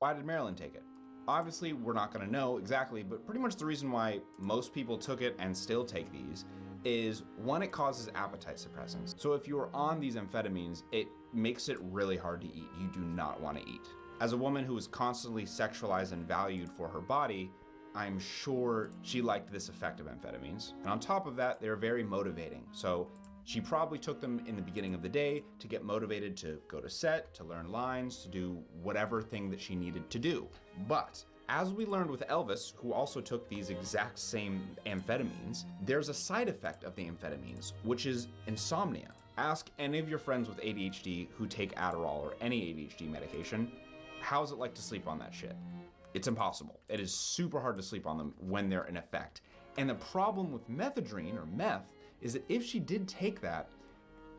Speaker 8: why did Marilyn take it? Obviously, we're not going to know exactly, but pretty much the reason why most people took it and still take these is, one, it causes appetite suppressants. So if you're on these amphetamines, it makes it really hard to eat. You do not want to eat. As a woman who is constantly sexualized and valued for her body, I'm sure she liked this effect of amphetamines. And on top of that, they're very motivating. So she probably took them in the beginning of the day to get motivated to go to set, to learn lines, to do whatever thing that she needed to do. But as we learned with Elvis, who also took these exact same amphetamines, there's a side effect of the amphetamines, which is insomnia. Ask any of your friends with ADHD who take Adderall or any ADHD medication, how's it like to sleep on that shit? It's impossible. It is super hard to sleep on them when they're in effect. And the problem with methadrine, or meth, is that if she did take that,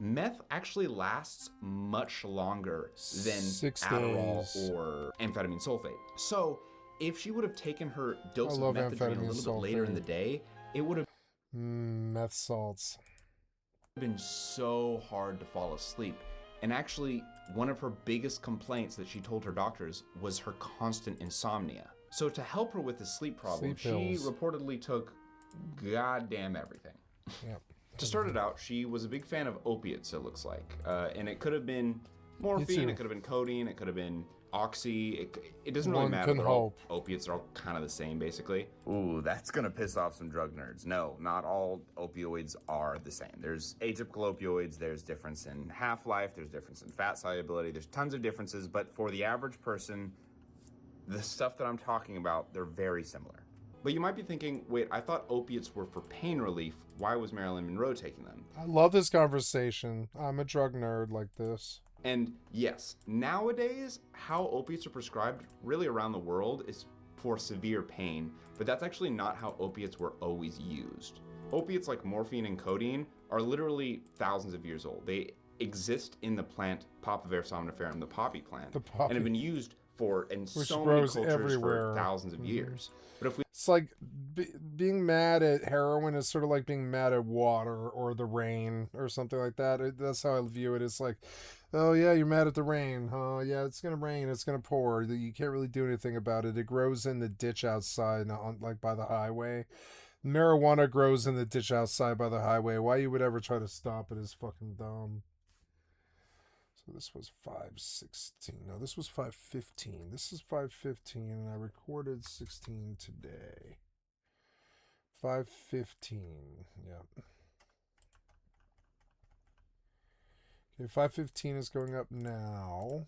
Speaker 8: meth actually lasts much longer than
Speaker 1: 6
Speaker 8: Adderall
Speaker 1: days.
Speaker 8: or amphetamine sulfate. So if she would have taken her dose
Speaker 1: I
Speaker 8: of
Speaker 1: love
Speaker 8: methadrine a
Speaker 1: amphetamine
Speaker 8: little bit later in
Speaker 1: sulfate.
Speaker 8: the day, it would have
Speaker 1: Meth salts.
Speaker 8: been so hard to fall asleep. And actually, one of her biggest complaints that she told her doctors was her constant insomnia. So to help her with the sleep problem,
Speaker 1: Sleep
Speaker 8: she
Speaker 1: pills.
Speaker 8: reportedly took goddamn everything.
Speaker 1: Yep.
Speaker 8: To start it out, she was a big fan of opiates, it looks like. And it could have been morphine,
Speaker 1: too.
Speaker 8: it could have been codeine, it could have been oxy. It doesn't really
Speaker 1: One
Speaker 8: matter.
Speaker 1: can
Speaker 8: They're all,
Speaker 1: hope.
Speaker 8: opiates are all kind of the same, basically. Ooh, that's gonna piss off some drug nerds. No, not all opioids are the same. There's atypical opioids, there's difference in half-life, there's difference in fat solubility, there's tons of differences, but for the average person, the stuff that I'm talking about, they're very similar. But you might be thinking, wait, I thought opiates were for pain relief. Why was Marilyn Monroe taking them?
Speaker 1: I love this conversation. I'm a drug nerd like this.
Speaker 8: And yes, nowadays, how opiates are prescribed really around the world is for severe pain, but that's actually not how opiates were always used. Opiates like morphine and codeine are literally thousands of years old. They exist in the plant Papaver somniferum, the poppy plant,
Speaker 1: The poppy.
Speaker 8: and have been used in
Speaker 1: Which
Speaker 8: so many
Speaker 1: grows
Speaker 8: cultures
Speaker 1: everywhere.
Speaker 8: for thousands of years. But if we
Speaker 1: It's like being mad at heroin is sort of like being mad at water or the rain or something like that. That's how I view it. It's like, oh yeah, you're mad at the rain. Oh yeah, it's gonna rain. It's gonna pour. You can't really do anything about it. It grows in the ditch outside, on like by the highway. Marijuana grows in the ditch outside by the highway. Why you would ever try to stop it is fucking dumb. So this was 5:16. No, this was 5:15. This is 5:15, and I recorded 16 today. 5:15. Yeah. Okay, 5:15 is going up now.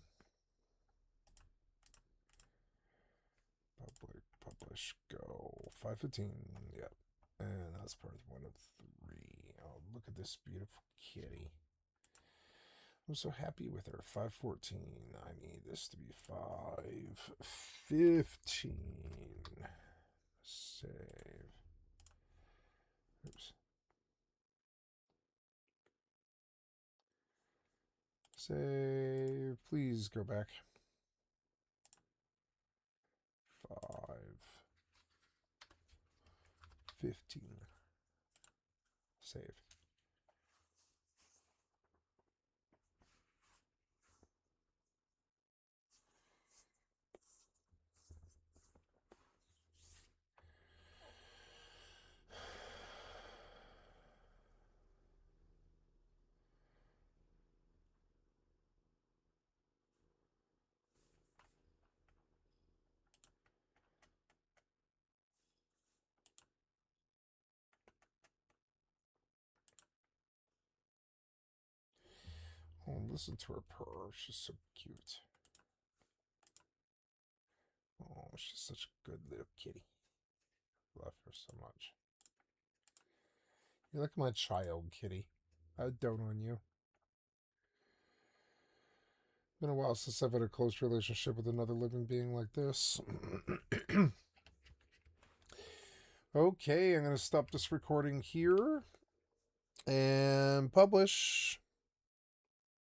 Speaker 1: Publish, go. 5:15. Yep. And that's part 1 of 3. Oh, look at this beautiful kitty. I'm so happy with her. 5:14. I need this to be 5:15. Save. Oops. Save. Please go back. 5:15. Save. Oh, listen to her purr. She's so cute. Oh, she's such a good little kitty. Love her so much. You're like my child, kitty. I dote on you. Been a while since I've had a close relationship with another living being like this. Okay, I'm going to stop this recording here and publish.